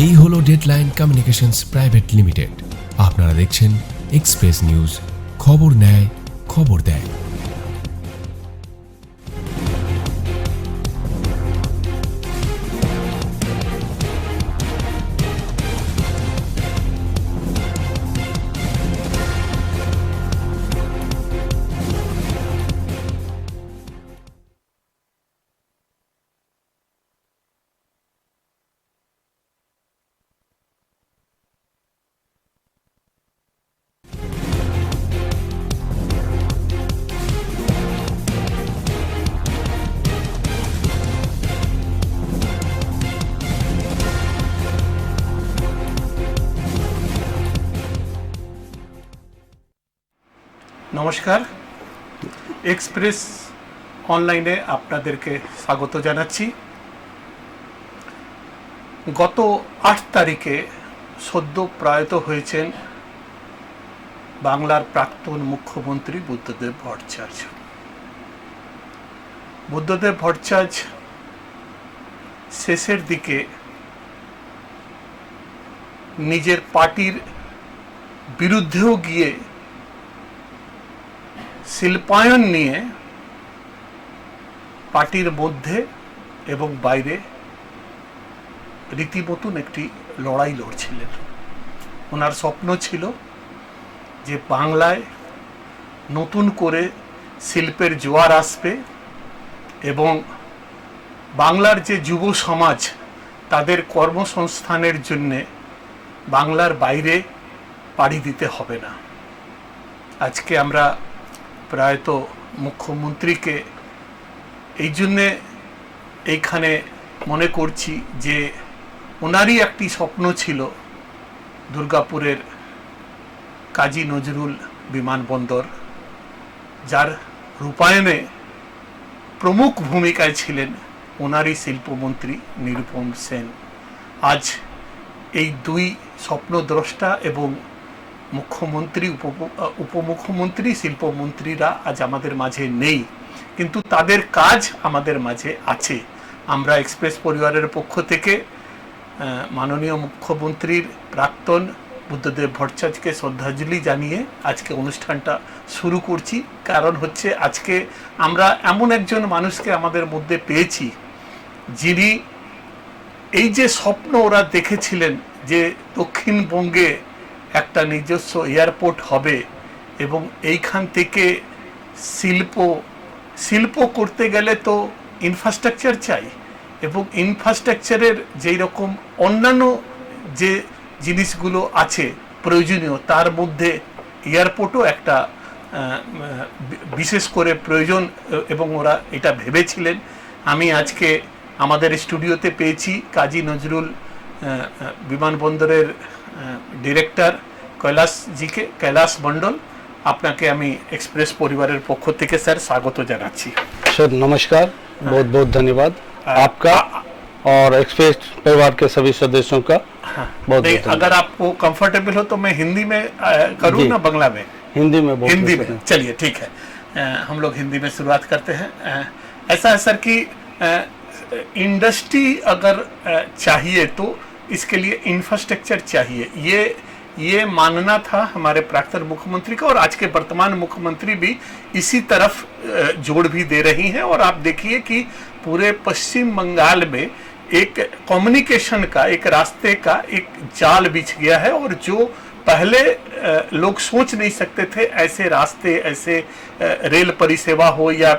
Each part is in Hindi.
এই হলো ডেডলাইন কমিউনিকেশনস প্রাইভেট লিমিটেড। আপনারা দেখছেন এক্সপ্রেস নিউজ, খবর নেয়, খবর দেয়। নমস্কার, এক্সপ্রেস অনলাইনে আপনাদেরকে স্বাগত জানাচ্ছি। গত 8 তারিখে সদ্য প্রয়াত হয়েছেন বাংলার প্রাক্তন মুখ্যমন্ত্রী বুদ্ধদেব ভট্টাচার্য। বুদ্ধদেব ভট্টাচার্য শেষের দিকে নিজের পার্টির বিরুদ্ধেও গিয়ে শিল্পায়ন নিয়ে পার্টির মধ্যে এবং বাইরে রীতিমতন একটি লড়াই লড়ছিলেন। ওনার স্বপ্ন ছিল যে বাংলায় নতুন করে শিল্পের জোয়ার আসবে এবং বাংলার যে যুব সমাজ তাদের কর্মসংস্থানের জন্যে বাংলার বাইরে পাড়ি দিতে হবে না। আজকে আমরা প্রয়াত মুখ্যমন্ত্রীকে এই জন্যে এইখানে মনে করছি যে ওনারই একটি স্বপ্ন ছিল দুর্গাপুরের কাজী নজরুল বিমানবন্দর, যার রূপায়ণে প্রমুখ ভূমিকায় ছিলেন ওনারই শিল্পমন্ত্রী নিরুপম সেন। আজ এই দুই স্বপ্নদ্রষ্টা এবং মুখ্যমন্ত্রী, উপমুখ্যমন্ত্রী, শিল্পমন্ত্রীরা আজ আমাদের মাঝে নেই, কিন্তু তাদের কাজ আমাদের মাঝে আছে। আমরা এক্সপ্রেস পরিবারের পক্ষ থেকে মাননীয় মুখ্যমন্ত্রীর প্রাক্তন বুদ্ধদেব ভট্টাচার্যকে শ্রদ্ধাঞ্জলি জানিয়ে আজকে অনুষ্ঠানটা শুরু করছি। কারণ হচ্ছে আজকে আমরা এমন একজন মানুষকে আমাদের মধ্যে পেয়েছি যিনি এই যে স্বপ্ন ওরা দেখেছিলেন যে দক্ষিণবঙ্গে একটা নিজস্ব এয়ারপোর্ট হবে এবং এইখান থেকে শিল্প করতে গেলে তো ইনফ্রাস্ট্রাকচার চাই, এবং ইনফ্রাস্ট্রাকচারের যেই রকম অন্যান্য যে জিনিসগুলো আছে প্রয়োজনীয়, তার মধ্যে এয়ারপোর্টও একটা বিশেষ করে প্রয়োজন এবং ওরা এটা ভেবেছিলেন। আমি আজকে আমাদের স্টুডিওতে পেয়েছি কাজী নজরুল বিমানবন্দরের ডিরেক্টর কৈলাসজিকে, কৈলাস মন্ডল। আপনাকে আমি এক্সপ্রেস পরিবারের পক্ষ থেকে স্যার স্বাগত জানাচ্ছি। सर नमस्कार, बहुत बहुत धन्यवाद आपका और एक्सप्रेस परिवार के सभी सदस्यों का। बहुत बहुत अगर आपको कंफर्टेबल हो तो मैं हिंदी में करूँ ना बांग्ला में? हिंदी में हिंदी में चलिए, ठीक है। हम लोग हिंदी में शुरुआत करते हैं। ऐसा है सर कि इंडस्ट्री अगर चाहिए तो इसके लिए इंफ्रास्ट्रक्चर चाहिए, ये मानना था हमारे प्राक्तन मुख्यमंत्री का, और आज के वर्तमान मुख्यमंत्री भी इसी तरफ जोड़ भी दे रही हैं। और आप देखिए कि पूरे पश्चिम बंगाल में एक कम्युनिकेशन का, एक रास्ते का एक जाल बिछ गया है, और जो पहले लोग सोच नहीं सकते थे ऐसे रास्ते, ऐसे रेल परिसेवा हो या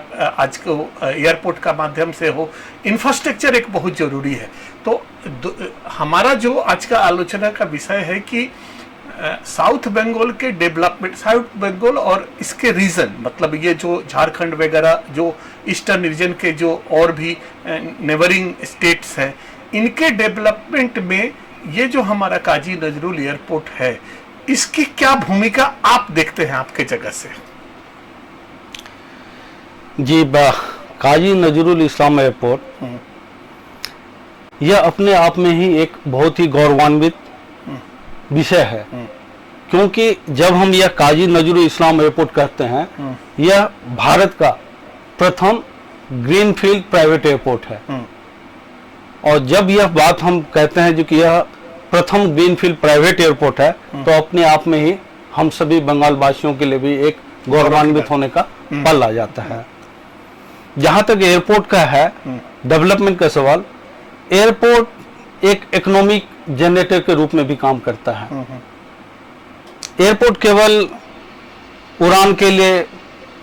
आज को एयरपोर्ट का माध्यम से हो, इंफ्रास्ट्रक्चर एक बहुत जरूरी है। तो हमारा जो आज का आलोचना का विषय है कि साउथ बंगाल के डेवलपमेंट, साउथ बंगाल और इसके रीजन, मतलब ये जो झारखंड वगैरह जो ईस्टर्न रीजन के जो और भी नेबरिंग स्टेट्स हैं, इनके डेवलपमेंट में ये जो हमारा काजी नजरुल एयरपोर्ट है, इसकी क्या भूमिका आप देखते हैं आपके जगह से? जी, काजी नजरुल इस्लाम एयरपोर्ट यह अपने आप में ही एक बहुत ही गौरवान्वित विषय है, क्योंकि जब हम यह काजी नजरुल इस्लाम एयरपोर्ट कहते हैं, यह भारत का प्रथम ग्रीनफील्ड प्राइवेट एयरपोर्ट है। और जब यह बात हम कहते हैं जो कि यह प्रथम ग्रीनफील्ड प्राइवेट एयरपोर्ट है, तो अपने आप में ही हम सभी बंगाल वासियों के लिए भी एक गौरवान्वित होने का पल आ जाता है। जहां तक एयरपोर्ट का है डेवलपमेंट का सवाल, एयरपोर्ट एक इकोनॉमिक जनरेटर के रूप में भी काम करता है। एयरपोर्ट केवल उड़ान के लिए,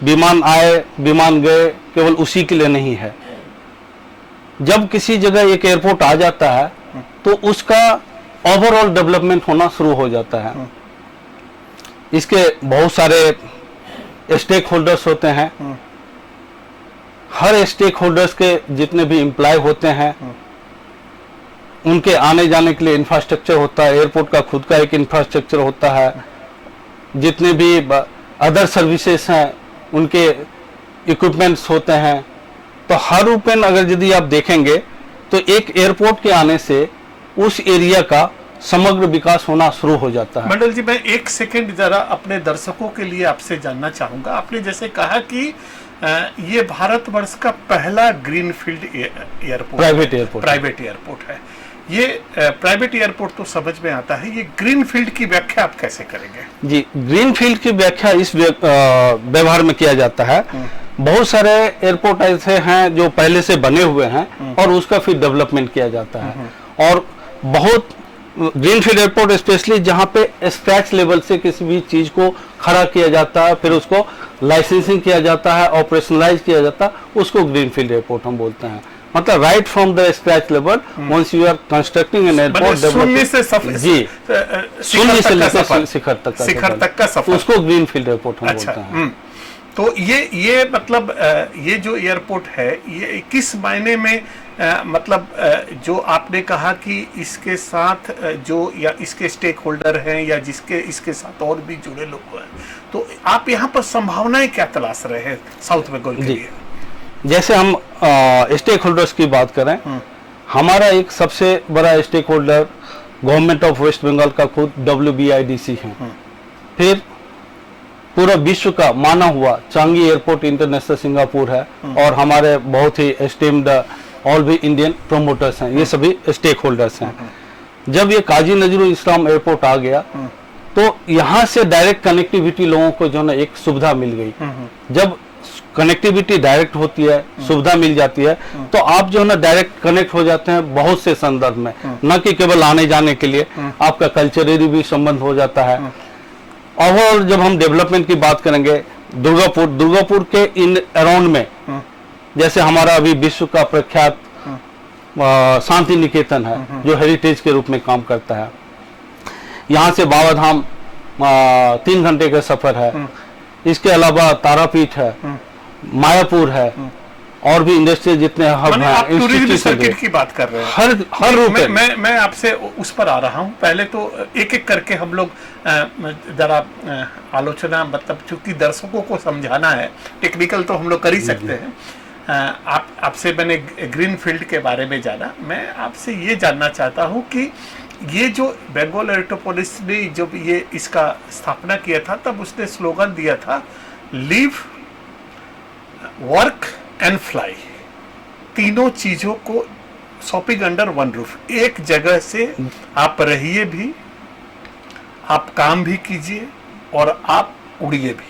विमान आए विमान गए, केवल उसी के लिए नहीं है। जब किसी जगह एक एयरपोर्ट आ जाता है तो उसका ओवरऑल डेवलपमेंट होना शुरू हो जाता है। इसके बहुत सारे स्टेक होल्डर्स होते हैं। हर स्टेक होल्डर्स के जितने भी एम्प्लॉय होते हैं उनके आने जाने के लिए इंफ्रास्ट्रक्चर होता है। एयरपोर्ट का खुद का एक इंफ्रास्ट्रक्चर होता है। जितने भी अदर सर्विसेज हैं उनके इक्विपमेंट्स होते हैं। तो हर रूपेण अगर यदि आप देखेंगे तो एक एयरपोर्ट के आने से उस एरिया का समग्र विकास होना शुरू हो जाता है। मंडल जी, मैं एक सेकंड जरा अपने दर्शकों के लिए आपसे जानना चाहूंगा। आपने जैसे कहा कि ये भारतवर्ष का पहला ग्रीनफील्ड एयरपोर्ट, प्राइवेट एयरपोर्ट है। ये प्राइवेट एयरपोर्ट तो समझ में आता है, ये ग्रीनफील्ड की व्याख्या आप कैसे करेंगे? जी, ग्रीनफील्ड की व्याख्या इस व्यवहार में किया जाता है। बहुत सारे एयरपोर्ट ऐसे हैं जो पहले से बने हुए हैं और उसका फिर डेवलपमेंट किया जाता है। और बहुत ग्रीनफील्ड एयरपोर्ट स्पेशली जहां पे स्क्रैच लेवल से किसी भी चीज को खड़ा किया जाता है, फिर उसको लाइसेंसिंग किया जाता है, ऑपरेशनलाइज किया जाता है, उसको ग्रीनफील्ड एयरपोर्ट हम बोलते हैं। मतलब right from the scratch level, once you are constructing an airport, शून्य से जी, शून्य से लेकर शिखर तक का सफर, उसको ग्रीनफील्ड एयरपोर्ट हम बोलते हैं। तो ये मतलब ये जो एयरपोर्ट है, ये किस मायने में मतलब जो आपने कहा कि इसके साथ जो या इसके स्टेक होल्डर हैं या जिसके इसके साथ और भी जुड़े लोग हैं, तो आप यहाँ पर संभावनाएं क्या तलाश रहे हैं साउथ बंगाल के लिए? जैसे हम स्टेक होल्डर्स की बात करें, हमारा एक सबसे बड़ा stakeholder government of West Bengal का खुद WBIDC है। फिर पूरा विश्व का माना हुआ चांगी एयरपोर्ट इंटरनेशनल सिंगापुर है, और हमारे बहुत ही एस्टीम्ड ऑल भी इंडियन प्रोमोटर्स हैं। ये सभी स्टेक होल्डर्स हैं। जब ये काजी नजरुल इस्लाम एयरपोर्ट आ गया तो यहाँ से डायरेक्ट कनेक्टिविटी लोगों को जो ना एक सुविधा मिल गई। जब कनेक्टिविटी डायरेक्ट होती है, सुविधा मिल जाती है, तो आप जो है ना डायरेक्ट कनेक्ट हो जाते हैं बहुत से संदर्भ में, न कि केवल आने जाने के लिए, आपका कल्चरली भी संबंध हो जाता है। ओवरऑल जब हम डेवलपमेंट की बात करेंगे, दुर्गापुर के इन अराउंड में जैसे हमारा अभी विश्व का प्रख्यात शांति निकेतन है जो हेरिटेज के रूप में काम करता है। यहाँ से बाबा धाम 3 घंटे का सफर है। इसके अलावा तारापीठ है, मायापुर है, और भी इंडस्ट्री जितने हब हैं, टूरिज्म सर्किट की बात कर रहे हैं। हर रूप में मैं आपसे उस पर आ रहा हूं। पहले तो एक एक करके हम लोग जरा आलोचना, मतलब चूंकि दर्शकों को समझाना है, टेक्निकल तो हम लोग कर ही सकते हैं। आपसे मैंने ग्रीनफील्ड के बारे में जाना। मैं आपसे ये जानना चाहता हूं कि ये जो बंगाल एयरोपोलिस ने जब ये इसका स्थापना किया था, तब उसने स्लोगन दिया था, लिव, वर्क एंड फ्लाई, तीनों चीजों को शॉपिंग अंडर वन रूफ, एक जगह से आप रहिए भी, आप काम भी कीजिए और आप उड़िए भी।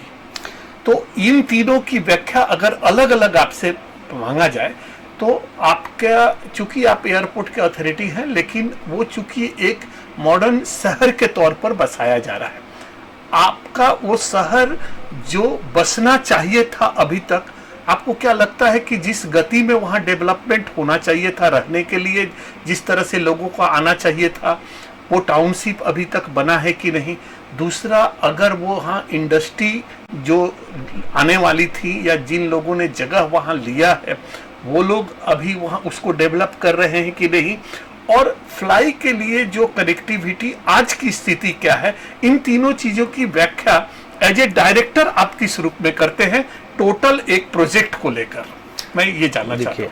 तो इन तीनों की व्याख्या अगर अलग अलग आपसे मांगा जाए तो आपका, चूंकि आप एयरपोर्ट के अथॉरिटी हैं, लेकिन वो चूंकि एक मॉडर्न शहर के तौर पर बसाया जा रहा है, आपका वो शहर जो बसना चाहिए था अभी तक, आपको क्या लगता है कि जिस गति में वहाँ डेवलपमेंट होना चाहिए था रहने के लिए, जिस तरह से लोगों को आना चाहिए था, वो टाउनशिप अभी तक बना है कि नहीं? दूसरा, अगर वो वहाँ इंडस्ट्री जो आने वाली थी या जिन लोगों ने जगह वहाँ लिया है, वो लोग अभी वहाँ उसको डेवलप कर रहे हैं कि नहीं? और फ्लाई के लिए जो कनेक्टिविटी आज की स्थिति क्या है, इन तीनों चीजों की व्याख्या एज ए डायरेक्टर आप किस रूप में करते हैं टोटल एक प्रोजेक्ट को लेकर? मैं ये जानना चाहता हूँ।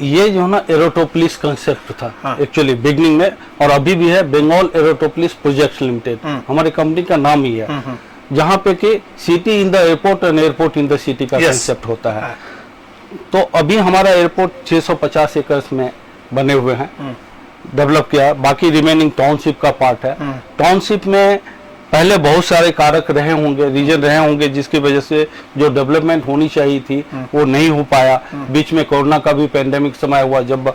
ये जो ना एरोटोपोलिस कंसेप्ट था एक्चुअली बिगनिंग में, और अभी भी है, बंगाल एरोटोपोलिस प्रोजेक्ट लिमिटेड हमारी कंपनी का नाम ही है, जहाँ पे कि city in the airport and airport in the city का कंसेप्ट होता है। तो अभी हमारा एयरपोर्ट 650 एकड़ में बने हुए हैं। डेवलप किया, बाकी रिमेनिंग टाउनशिप का पार्ट है। टाउनशिप में पहले बहुत सारे कारक रहे होंगे, रीजन रहे होंगे, जिसकी वजह से जो डेवलपमेंट होनी चाहिए थी वो नहीं हो पाया। बीच में कोरोना का भी पेंडेमिक समय हुआ, जब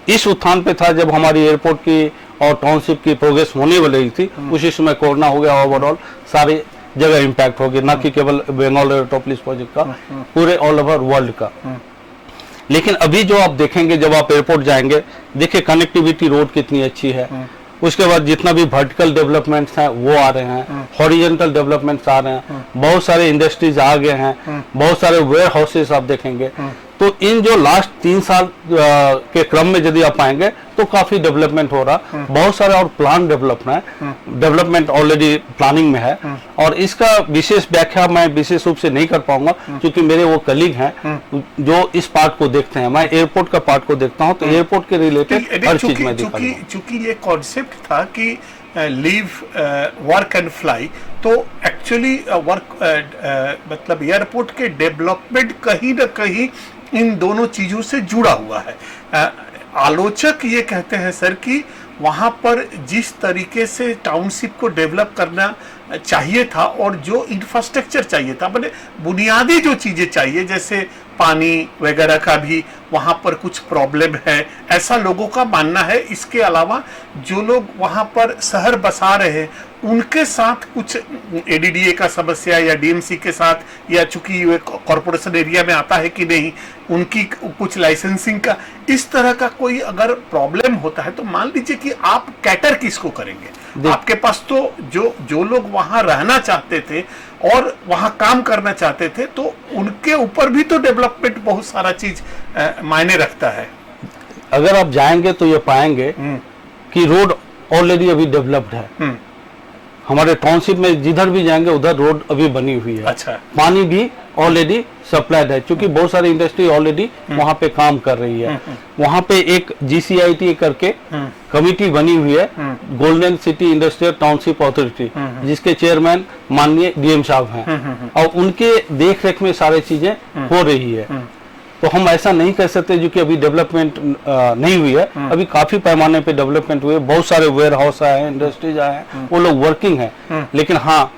इस उत्थान पे था जब हमारी एयरपोर्ट की और टाउनशिप की प्रोग्रेस होने वाली थी, उसी समय कोरोना हो गया। ओवरऑल सारे जगह इम्पैक्ट हो गया, ना कि केवल बंगाल एयरटॉपलिस प्रोजेक्ट का, पूरे ऑल ओवर वर्ल्ड का। लेकिन अभी जो आप देखेंगे, जब आप एयरपोर्ट जाएंगे, देखिए कनेक्टिविटी रोड कितनी अच्छी है। उसके बाद जितना भी वर्टिकल डेवलपमेंट्स हैं वो आ रहे हैं, हॉरिजॉन्टल डेवलपमेंट्स आ रहे हैं, बहुत सारे इंडस्ट्रीज आ गए हैं, बहुत सारे वेयर हाउसेस आप देखेंगे। तो इन जो लास्ट 3 साल के क्रम में यदि आप आएंगे तो काफी डेवलपमेंट हो रहा, बहुत सारे और प्लान डेवलपमेंट ऑलरेडी प्लानिंग में है। और इसका विशेष व्याख्या मैं विशेष रूप से नहीं कर पाऊंगा, क्योंकि मेरे वो कलीग हैं जो इस पार्ट को देखते हैं। मैं एयरपोर्ट का पार्ट को देखता हूँ, तो एयरपोर्ट के रिलेटेड हर चीज में देखा। चूंकि ये कॉन्सेप्ट था कि लीव वर्क एंड फ्लाई, तो एक्चुअली मतलब एयरपोर्ट के डेवलपमेंट कहीं ना कहीं इन दोनों चीजों से जुड़ा हुआ है। आलोचक ये कहते हैं सर कि वहां पर जिस तरीके से टाउनशिप को डेवलप करना चाहिए था और जो इंफ्रास्ट्रक्चर चाहिए था, मैंने बुनियादी जो चीजें चाहिए जैसे पानी वगैरह का भी वहां पर कुछ प्रॉब्लम है, ऐसा लोगों का मानना है। इसके अलावा जो लोग वहां पर शहर बसा रहे हैं उनके साथ कुछ एडीडीए का समस्या या डीएमसी के साथ, या चूंकि वे कॉरपोरेशन एरिया में आता है कि नहीं, उनकी कुछ लाइसेंसिंग का, इस तरह का कोई अगर प्रॉब्लम होता है तो मान लीजिए कि आप कैटर किसको करेंगे। आपके पास तो जो लोग वहां रहना चाहते थे और वहां काम करना चाहते थे, तो उनके ऊपर भी तो डेवलपमेंट बहुत सारा चीज मायने रखता है। अगर आप जाएंगे तो ये पाएंगे कि रोड ऑलरेडी अभी डेवलप्ड है। हमारे टाउनशिप में जिधर भी जाएंगे उधर रोड अभी बनी हुई है। अच्छा। पानी भी ऑलरेडी सप्लाइड है, क्योंकि बहुत सारी इंडस्ट्री ऑलरेडी वहां पे काम कर रही है। वहां पे एक GCIT करके कमिटी बनी हुई है, golden city industrial township authority, जिसके चेयरमैन माननीय DM साहब हैं, और उनके देख रेख में सारी चीजें हो रही है। तो हम ऐसा नहीं कह सकते जो कि अभी डेवलपमेंट नहीं हुई है। अभी काफी पैमाने पे डेवलपमेंट हुए, बहुत सारे वेयर हाउस आए हैं, इंडस्ट्रीज आए हैं, वो लोग वर्किंग है। लेकिन हाँ,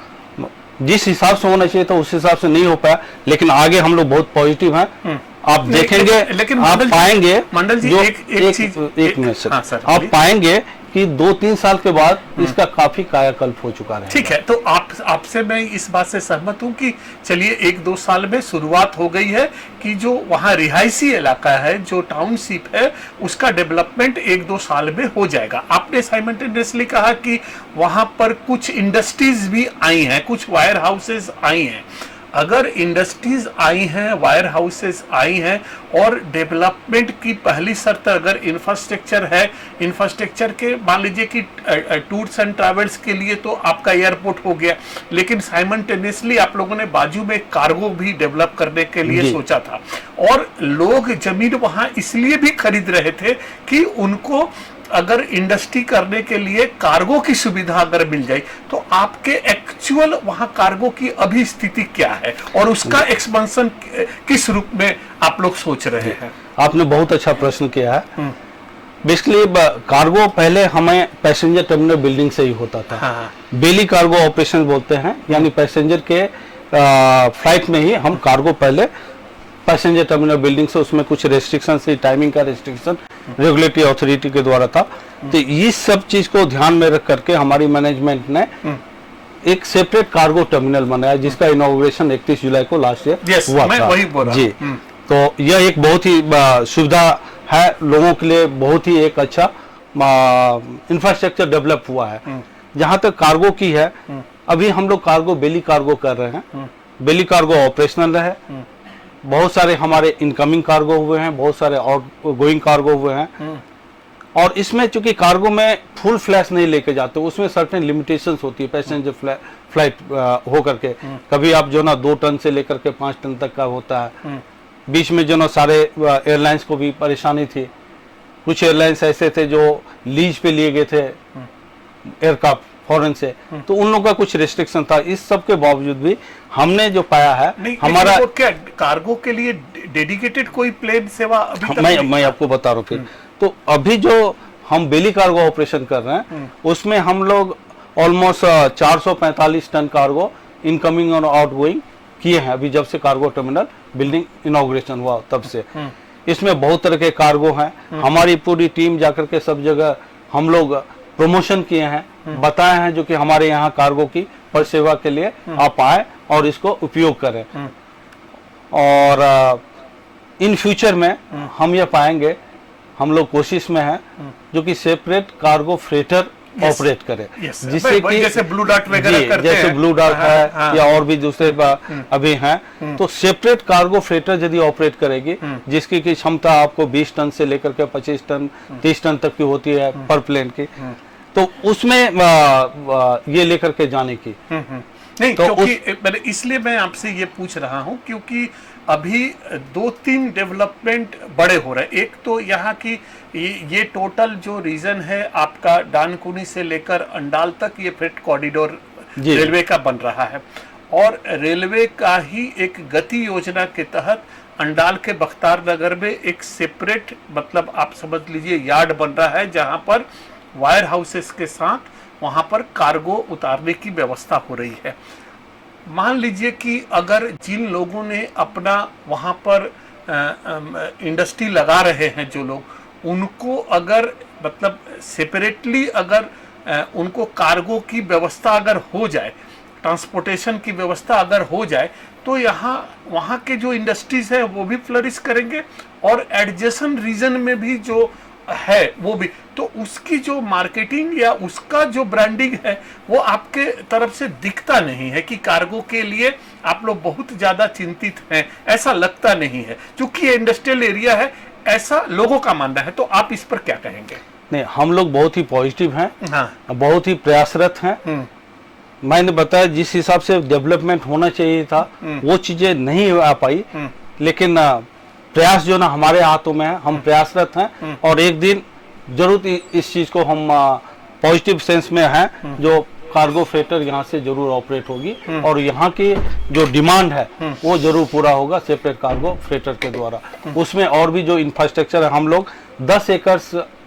जिस हिसाब से होना चाहिए था उस हिसाब से नहीं हो पाया। लेकिन आगे हम लोग बहुत पॉजिटिव हैं। आप देखेंगे, लेकिन आप पाएंगे, मंडल जी, एक मिनट सर, हाँ, आप पाएंगे कि 2-3 साल के बाद इसका काफी कायाकल्प हो चुका है। ठीक है, तो आपसे मैं इस बात से सहमत हूं कि चलिए 1-2 साल में शुरुआत हो गई है कि जो वहां रिहायशी इलाका है, जो टाउनशिप है, उसका डेवलपमेंट 1-2 साल में हो जाएगा। आपने साइमल्टेनियसली कहा कि वहां पर कुछ इंडस्ट्रीज भी आई हैं, कुछ वायर हाउसेज आई हैं। अगर इंडस्ट्रीज आई हैं, वायर हाउसेस आई हैं, और डेवलपमेंट की पहली शर्त अगर इंफ्रास्ट्रक्चर है, इंफ्रास्ट्रक्चर के मान लीजिए कि टूर्स एंड ट्रैवल्स के लिए तो आपका एयरपोर्ट हो गया, लेकिन साइमल्टेनियसली आप लोगों ने बाजू में कार्गो भी डेवलप करने के लिए सोचा था, और लोग जमीन वहां इसलिए भी खरीद रहे थे कि उनको अगर इंडस्ट्री करने के लिए कार्गो की सुविधा अगर मिल जाए, तो आपके एक्चुअल वहां कार्गो की अभी स्थिति क्या है और उसका एक्सपेंशन किस रूप में आप लोग सोच रहे हैं? आपने बहुत अच्छा प्रश्न किया है। बेसिकली कार्गो पहले हमें पैसेंजर टर्मिनल बिल्डिंग से ही होता था। हाँ। बेली कार्गो ऑपरेशन बोलते हैं, यानी पैसेंजर के फ्लाइट में ही हम कार्गो पहले पैसेंजर टर्मिनल बिल्डिंग से, उसमें कुछ रेस्ट्रिक्शन थी, टाइमिंग का रेस्ट्रिक्शन रेगुलेटरी अथॉरिटी के द्वारा था। तो इस सब चीज को ध्यान में रख करके हमारी मैनेजमेंट ने एक सेपरेट कार्गो टर्मिनल बनाया, जिसका इनॉग्रेशन 31 जुलाई को लास्ट ईयर हुआ मैं था। वही बोल रहा जी, तो यह एक बहुत ही सुविधा है लोगों के लिए, बहुत ही एक अच्छा इंफ्रास्ट्रक्चर डेवलप हुआ है। जहां तक कार्गो की है, अभी हम लोग कार्गो बेली कार्गो कर रहे हैं। बेली कार्गो ऑपरेशनल है, बहुत सारे हमारे इनकमिंग कार्गो हुए हैं, बहुत सारे आउट गोइंग कार्गो हुए हैं। और इसमें चूंकि कार्गो में फुल फ्लैश नहीं लेके जाते, उसमें सर्टेन लिमिटेशंस होती है पैसेंजर फ्लाइट हो करके। कभी आप जो ना 2 टन से लेकर के 5 टन तक का होता है। बीच में जो ना सारे एयरलाइंस को भी परेशानी थी। कुछ एयरलाइंस ऐसे थे जो लीज पे लिए गए थे एयरक्राफ्ट फॉरेन से, तो उन लोगों का कुछ रिस्ट्रिक्शन था। इस सब के बावजूद भी हमने जो पाया है, हमारा क्या कार्गो के लिए डेडिकेटेड कोई प्लेन सेवा अभी तक मैं आपको बता रहा हूँ। फिर तो अभी जो हम बेली कार्गो ऑपरेशन कर रहे हैं उसमें हम लोग ऑलमोस्ट 445 टन कार्गो इनकमिंग और आउटगोइंग किए हैं अभी, जब से कार्गो टर्मिनल बिल्डिंग इनॉग्रेशन हुआ तब से। इसमें बहुत तरह के कार्गो हैं। हमारी पूरी टीम जाकर के सब जगह हम लोग प्रमोशन किए हैं, बताए हैं जो कि हमारे यहाँ कार्गो की परिसेवा के लिए आप आए और इसको उपयोग करें। और इन फ्यूचर में हम ये पाएंगे, हम लोग कोशिश में हैं जो कि सेपरेट कार्गो फ्रेटर ऑपरेट करें, जिससे कि जैसे ब्लू डार्ट वगैरह करते जैसे हैं। ब्लू डार्ट है या और भी दूसरे अभी हैं, तो सेपरेट कार्गो फ्रेटर यदि ऑपरेट करेगी जिसकी की क्षमता आपको 20 टन से लेकर के 25 टन 30 टन तक की होती है पर प्लेन की, तो उसमें ये लेकर के जाने की नहीं, तो क्योंकि मैंने इसलिए मैं आपसे ये पूछ रहा हूँ क्योंकि अभी 2-3 डेवलपमेंट बड़े हो रहे हैं। एक तो यहाँ की ये टोटल जो रीजन है आपका डानकुनी से लेकर अंडाल तक ये फ्रेट कॉरिडोर रेलवे का बन रहा है, और रेलवे का ही एक गति योजना के तहत अंडाल के बख्तार नगर में एक सेपरेट, मतलब आप समझ लीजिए यार्ड बन रहा है जहाँ पर वायर हाउसेस के साथ वहाँ पर कार्गो उतारने की व्यवस्था हो रही है। मान लीजिए कि अगर जिन लोगों ने अपना वहाँ पर इंडस्ट्री लगा रहे हैं जो लोग, उनको अगर मतलब सेपरेटली अगर उनको कार्गो की व्यवस्था अगर हो जाए, ट्रांसपोर्टेशन की व्यवस्था अगर हो जाए, तो यहाँ वहाँ के जो इंडस्ट्रीज है वो भी फ्लरिश करेंगे और एडजेसेंट रीजन में भी जो है वो भी, तो उसकी जो मार्केटिंग या उसका जो ब्रांडिंग है वो आपके तरफ से दिखता नहीं है कि कार्गो के लिए आप लोग बहुत ज्यादा चिंतित हैं, ऐसा लगता नहीं है। क्योंकि ये इंडस्ट्रियल एरिया है, ऐसा लोगों का मानना है। तो आप इस पर क्या कहेंगे? नहीं, हम लोग बहुत ही पॉजिटिव हैं, हाँ, बहुत ही प्रयासरत हैं। मैंने बताया जिस हिसाब से डेवलपमेंट होना चाहिए था वो चीजें नहीं आ पाई, लेकिन प्रयास जो ना हमारे हाथों में है, हम प्रयासरत हैं और एक दिन जरूर इस चीज को हम पॉजिटिव सेंस में हैं जो कार्गो फ्रेटर यहाँ से जरूर ऑपरेट होगी और यहाँ की जो डिमांड है वो जरूर पूरा होगा सेपरेट कार्गो फ्रेटर के द्वारा। उसमें और भी जो इंफ्रास्ट्रक्चर है, हम लोग 10 एकड़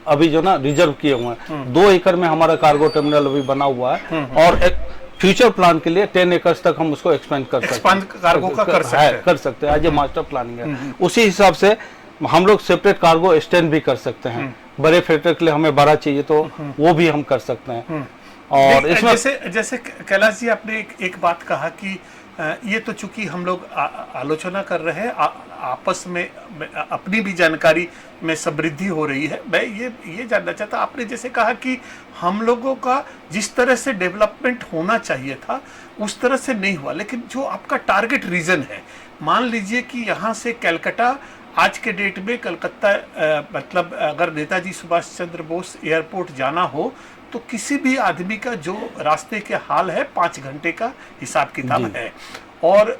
अभी जो ना रिजर्व किए हुए हैं, 2 एकड़ में हमारा कार्गो टर्मिनल अभी बना हुआ है और एक फ्यूचर प्लान के लिए 10 एकर्स तक हम उसको एक्सपेंड कर सकते हैं, कार्गो का कर सकते हैं एज ए मास्टर प्लानिंग है। उसी हिसाब से हम लोग सेपरेट कार्गो एक्सटेंड भी कर सकते हैं। बड़े फ्रेटर के लिए हमें बड़ा चाहिए तो वो भी हम कर सकते हैं। और इसमें जैसे कैलाश जी आपने एक बात कहा कि ये तो चूंकि हम लोग आलोचना कर रहे हैं, आपस में अपनी भी जानकारी में समृद्धि हो रही है। मैं ये जानना चाहता, आपने जैसे कहा कि हम लोगों का जिस तरह से डेवलपमेंट होना चाहिए था उस तरह से नहीं हुआ, लेकिन जो आपका टारगेट रीजन है, मान लीजिए कि यहाँ से कलकत्ता आज के डेट में कलकत्ता मतलब अगर नेताजी सुभाष चंद्र बोस एयरपोर्ट जाना हो तो किसी भी आदमी का जो रास्ते के हाल है 5 घंटे का हिसाब किताब है। और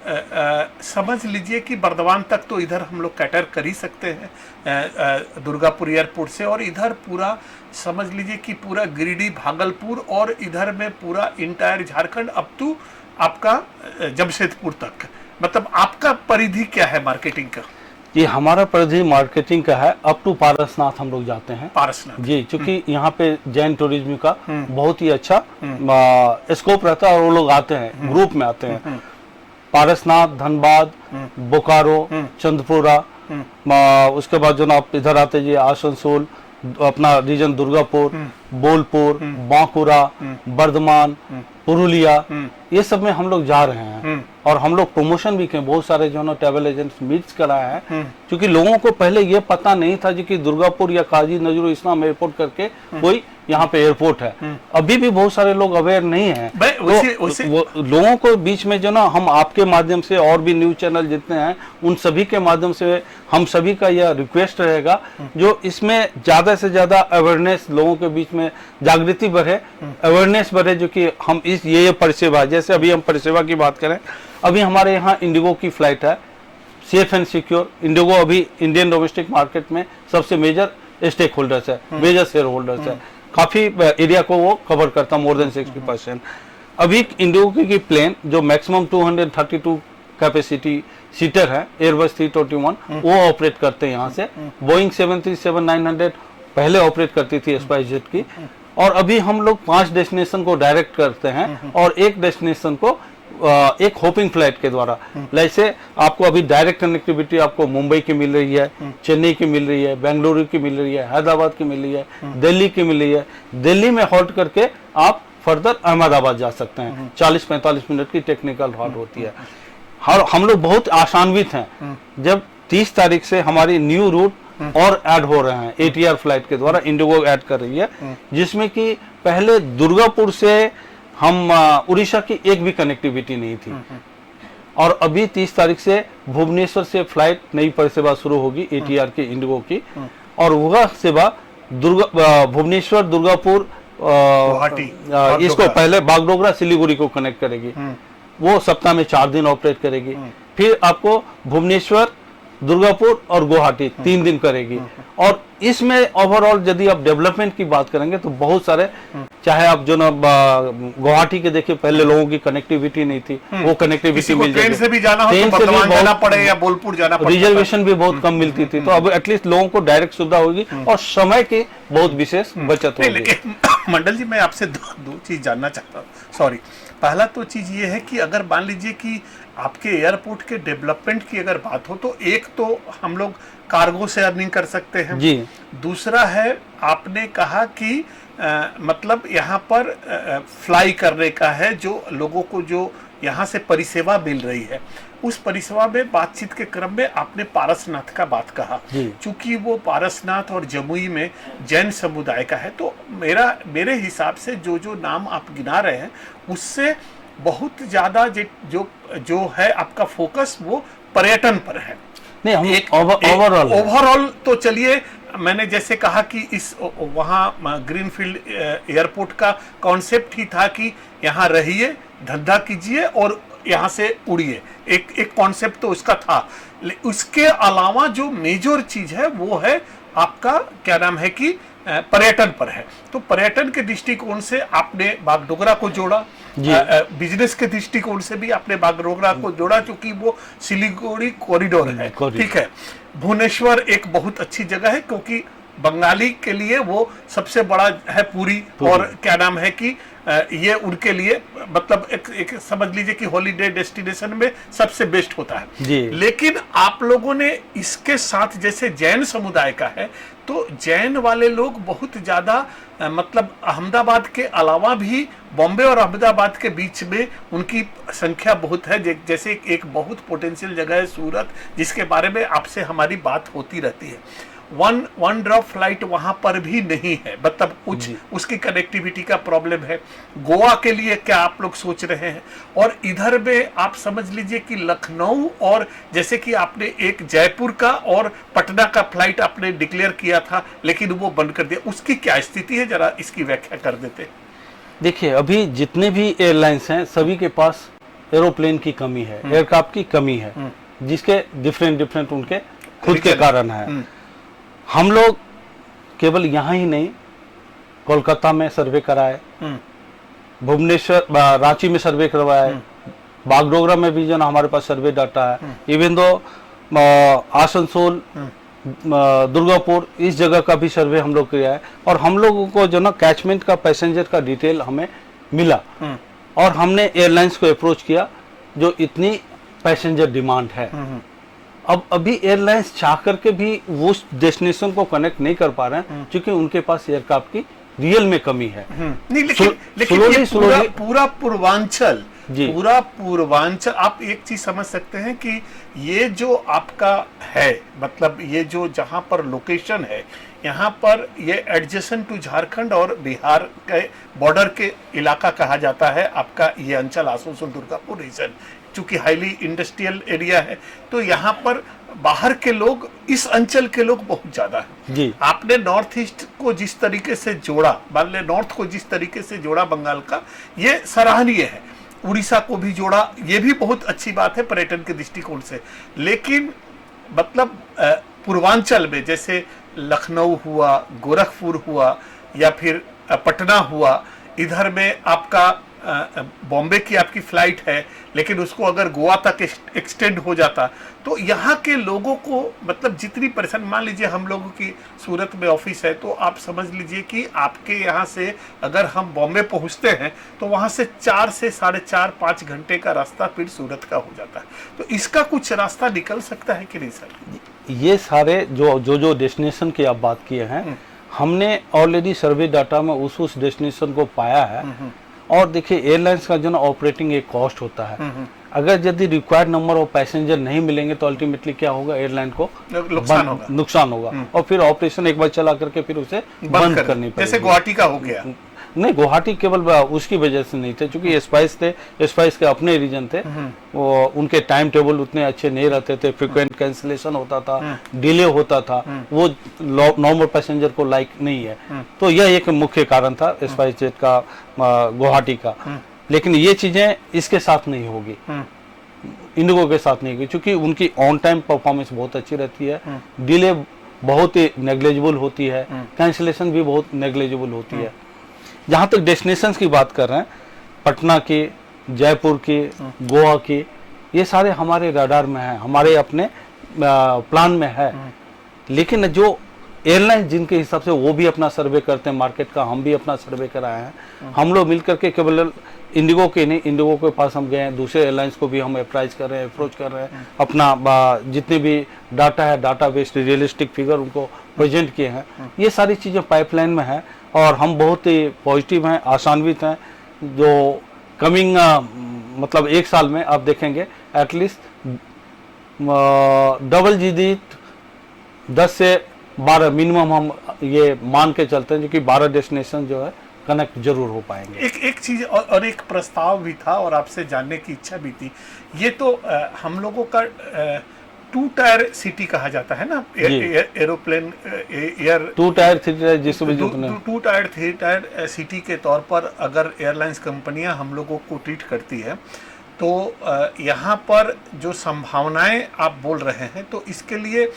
समझ लीजिए कि बर्दवान तक तो इधर हम लोग कैटर कर ही सकते हैं दुर्गापुर एयरपोर्ट से, और इधर पूरा समझ लीजिए कि पूरा गिरिडीह भागलपुर और इधर में पूरा इंटायर झारखंड अप टू आपका जमशेदपुर तक। मतलब आपका परिधि क्या है मार्केटिंग का? ये हमारा परिधि मार्केटिंग का है, अप टू पारसनाथ हम लोग जाते हैं। पारसनाथ जी, क्योंकि यहाँ पे जैन टूरिज्म का बहुत ही अच्छा स्कोप रहता है और वो लोग आते हैं, ग्रुप में आते हैं। पारसनाथ, धनबाद, बोकारो, चंद्रपुरा, उसके बाद जो ना आप इधर आते जी आसनसोल, अपना रीजन दुर्गापुर, बोलपुर, बांकुरा, बर्धमान, पुरुलिया, ये सब में हम लोग जा रहे हैं और हम लोग प्रमोशन भी किए। बहुत सारे जो ना ट्रैवल एजेंट्स मीट्स कराए हैं, क्योंकि लोगों को पहले ये पता नहीं था कि दुर्गापुर या काजी नजरुल इस्लाम एयरपोर्ट करके कोई यहाँ पे एयरपोर्ट है। अभी भी बहुत सारे लोग अवेयर नहीं है। तो लोगों को बीच में जो ना हम आपके माध्यम से और भी न्यूज चैनल जितने हैं उन सभी के माध्यम से हम सभी का यह रिक्वेस्ट रहेगा जो इसमें ज्यादा से ज्यादा अवेयरनेस लोगों के बीच में जागृति बढ़े, अवेयरनेस बढ़े, जो कि हम इस ये परिसेवा, जैसे अभी हम परिसेवा की बात करें, अभी हमारे यहाँ इंडिगो की फ्लाइट है, सेफ एंड सिक्योर। इंडिगो अभी इंडियन डोमेस्टिक मार्केट में सबसे मेजर स्टेक होल्डर्स है, मेजर शेयर होल्डर्स है, काफी एरिया को वो कवर करता, मोर देन 60%। अभी इंडिगो की प्लेन जो मैक्सिमम 232 कैपेसिटी सीटर है, एयरबस 321, वो ऑपरेट करते हैं यहाँ से। बोइंग 737-900 पहले ऑपरेट करती थी स्पाइस जेट की, और अभी हम लोग 5 डेस्टिनेशन को डायरेक्ट करते हैं और एक डेस्टिनेशन को एक होपिंग फ्लाइट के द्वारा। जैसे आपको अभी डायरेक्ट कनेक्टिविटी आपको मुंबई की मिल रही है, चेन्नई की मिल रही है, बेंगलुरु की मिल रही है, हैदराबाद की मिल रही है, दिल्ली की मिल रही है। दिल्ली में हॉल्ट करके आप फर्दर अहमदाबाद जा सकते हैं। 40-45 मिनट की टेक्निकल हॉल्ट होती है। हम लोग बहुत आशान्वित हैं जब 30 तारीख से हमारी न्यू रूट और ऐड हो रहे हैं ATR फ्लाइट के द्वारा, इंडिगो ऐड कर रही है, जिसमें कि पहले दुर्गापुर से हम उड़ीसा की एक भी कनेक्टिविटी नहीं थी, और अभी 30 तारीख से भुवनेश्वर से फ्लाइट नई परिसेवा शुरू होगी ATR की, इंडिगो की, और वह सेवा भुवनेश्वर, दुर्गापुर, इसको पहले बागडोगरा, सिलीगुड़ी को कनेक्ट करेगी। वो सप्ताह में 4 दिन ऑपरेट करेगी। फिर आपको भुवनेश्वर, दुर्गापुर और गुवाहाटी 3 दिन करेगी। और इसमें ओवरऑल यदि आप डेवलपमेंट की बात करेंगे तो बहुत सारे, चाहे आप जो ना गुवाहाटी के देखिए, पहले लोगों की कनेक्टिविटी नहीं थी, वो कनेक्टिविटी मिल जाएगी। ट्रेन से भी जाना हो तो बर्धमान जाना पड़े या बोलपुर जाना पड़े, रिजर्वेशन भी बहुत कम मिलती थी, तो अब एटलीस्ट लोगों को डायरेक्ट सुविधा होगी और समय की बहुत विशेष बचत होगी। लेकिन मंडल जी, मैं आपसे दो चीज जानना चाहता हूँ। सॉरी, पहला तो चीज ये है कि अगर मान लीजिए कि आपके एयरपोर्ट के डेवलपमेंट की अगर बात हो तो एक तो हम लोग कार्गो से अर्निंग कर सकते हैं जी। दूसरा है, आपने कहा कि मतलब यहाँ पर फ्लाई करने का है, जो लोगों को जो यहाँ से परिसेवा मिल रही है, उस परिसेवा में बातचीत के क्रम में आपने पारसनाथ का बात कहा। चूंकि वो पारसनाथ और जमुई में जैन समुदाय का है, तो मेरे हिसाब से जो नाम आप गिना रहे हैं उससे बहुत ज्यादा जो है आपका फोकस वो पर्यटन पर है। नहीं, हम एक ओवरऑल तो चलिए, मैंने जैसे कहा कि इस वहाँ ग्रीनफील्ड एयरपोर्ट का कॉन्सेप्ट ही था कि यहाँ रहिए, धंधा कीजिए और यहाँ से उड़िए, एक कॉन्सेप्ट तो उसका था। उसके अलावा जो मेजर चीज है वो है आपका क्या नाम है कि पर्यटन पर है। तो पर्यटन के दृष्टिकोण से आपने बागडोगरा को जोड़ा, बिजनेस के दृष्टिकोण से भी आपने बागडोगरा को जोड़ा, क्योंकि वो सिलीगुड़ी कॉरिडोर है, ठीक है। भुवनेश्वर एक बहुत अच्छी जगह है, क्योंकि बंगाली के लिए वो सबसे बड़ा है पुरी, और क्या नाम है कि ये उनके लिए मतलब एक समझ लीजिए कि हॉलीडे डेस्टिनेशन में सबसे बेस्ट होता है। लेकिन आप लोगों ने इसके साथ, जैसे जैन समुदाय का है, तो जैन वाले लोग बहुत ज्यादा मतलब अहमदाबाद के अलावा भी बॉम्बे और अहमदाबाद के बीच में उनकी संख्या बहुत है। जैसे एक बहुत पोटेंशियल जगह है सूरत, जिसके बारे में आपसे हमारी बात होती रहती है। वन ड्रॉप फ्लाइट वहां पर भी नहीं है, मतलब कुछ उसकी कनेक्टिविटी का प्रॉब्लम है। गोवा के लिए क्या आप लोग सोच रहे हैं? और इधर में आप समझ लीजिए कि लखनऊ, और जैसे कि आपने एक जयपुर का और पटना का फ्लाइट आपने डिक्लेयर किया था, लेकिन वो बंद कर दिया, उसकी क्या स्थिति है, जरा इसकी व्याख्या कर देते। देखिए, अभी जितने भी एयरलाइंस हैं सभी के पास एरोप्लेन की कमी है, एयरक्राफ्ट की कमी है, जिसके डिफरेंट उनके खुद के कारण है। हम लोग केवल यहाँ ही नहीं, कोलकाता में सर्वे कराए, भुवनेश्वर, रांची में सर्वे करवाए, बागडोगरा में भी जो ना हमारे पास सर्वे डाटा है, इवन दो आसनसोल, दुर्गापुर, इस जगह का भी सर्वे हम लोग किया है। और हम लोगों को जो ना कैचमेंट का, पैसेंजर का डिटेल हमें मिला, और हमने एयरलाइंस को अप्रोच किया जो इतनी पैसेंजर डिमांड है। अब अभी एयरलाइंस चाह करके भी उस डेस्टिनेशन को कनेक्ट नहीं कर पा रहे हैं, क्योंकि उनके पास एयरक्राफ्ट की रियल में कमी है। नहीं, लेकिन पूरा पूर्वांचल आप एक चीज समझ सकते हैं कि ये जो आपका है, मतलब ये जो जहां पर लोकेशन है, यहाँ पर ये एडजेसेंट टू झारखंड और बिहार के बॉर्डर के इलाका कहा जाता है आपका ये अंचल, आसनसोल दुर्गापुर रीजन। चूंकि हाईली इंडस्ट्रियल एरिया है, तो यहाँ पर बाहर के लोग, इस अंचल के लोग बहुत ज्यादा है। आपने नॉर्थ ईस्ट को जिस तरीके से जोड़ा, मान ले नॉर्थ को जिस तरीके से जोड़ा बंगाल का, ये सराहनीय है। उड़ीसा को भी जोड़ा, ये भी बहुत अच्छी बात है पर्यटन के दृष्टिकोण से। लेकिन मतलब पूर्वांचल में जैसे लखनऊ हुआ, गोरखपुर हुआ, या फिर पटना हुआ, इधर में आपका बॉम्बे की आपकी फ्लाइट है लेकिन उसको अगर गोवा तक एक्सटेंड हो जाता तो यहाँ के लोगों को मतलब जितनी परेशानी, मान लीजिए हम लोगों की सूरत में ऑफिस है तो आप समझ लीजिए कि आपके यहाँ से अगर हम बॉम्बे पहुँचते हैं तो वहाँ से 4 से 4.5-5 घंटे का रास्ता फिर सूरत का हो जाता है। तो इसका कुछ रास्ता निकल सकता है कि नहीं सर? ये सारे जो डेस्टिनेशन की आप बात किए हैं, हमने ऑलरेडी सर्वे डाटा में उस डेस्टिनेशन को पाया है। और देखिए एयरलाइंस का जो ना ऑपरेटिंग एक कॉस्ट होता है, अगर यदि रिक्वायर्ड नंबर ऑफ पैसेंजर नहीं मिलेंगे तो अल्टीमेटली क्या होगा, एयरलाइन को नुकसान होगा और फिर ऑपरेशन एक बार चला करके फिर उसे बंद करनी पड़ेगी। जैसे गुवाहाटी का हो गया। नहीं, गुवाहाटी केवल उसकी वजह से नहीं थे, क्योंकि स्पाइस के अपने रीजन थे, वो उनके टाइम टेबल उतने अच्छे नहीं रहते थे, फ्रीक्वेंट कैंसिलेशन होता था, डिले होता था, वो नॉर्मल पैसेंजर को लाइक नहीं है। तो यह एक मुख्य कारण था स्पाइस जेट का गुवाहाटी का। लेकिन ये चीजें इसके साथ नहीं होगी, इंडिगो के साथ नहीं होगी, क्योंकि उनकी ऑन टाइम परफॉर्मेंस बहुत अच्छी रहती है, डिले बहुत ही नेग्लिजिबल होती है, कैंसिलेशन भी बहुत नेग्लिजिबल होती है। जहाँ तक डेस्टिनेशंस की बात कर रहे हैं, पटना की, जयपुर की, गोवा की, ये सारे हमारे रडार में हैं, हमारे अपने प्लान में है। लेकिन जो एयरलाइन जिनके हिसाब से वो भी अपना सर्वे करते हैं मार्केट का, हम भी अपना सर्वे कराए हैं। हम लोग मिलकर के केवल इंडिगो के नहीं, इंडिगो के पास हम गए हैं, दूसरे एयरलाइंस को भी हम अप्रोच कर रहे हैं, अपना जितने भी डाटा है, डाटा बेस्ड रियलिस्टिक फिगर उनको प्रेजेंट किए हैं। ये सारी चीज़ें पाइपलाइन में है और हम बहुत ही पॉजिटिव हैं, आशान्वित हैं। जो कमिंग मतलब 1 साल में आप देखेंगे एटलीस्ट डबल डिजिट 10 से 12 मिनिमम हम ये मान के चलते हैं, जो कि 12 डेस्टिनेशन जो है कनेक्ट जरूर हो पाएंगे। एक चीज और एक प्रस्ताव भी था और आपसे जानने की इच्छा भी थी। ये तो हम लोगों का 2 टायर सिटी कहा जाता है ना, एरोप्लेन एयर 2 टायर 3 टायर जिसको भी 2 टायर 3 टायर सिटी के तौर पर अगर एयरलाइंस कंपनियां हम लोगों को ट्रीट करती है तो यहाँ पर जो संभावनाएं आप बोल रहे हैं, तो इसके लिए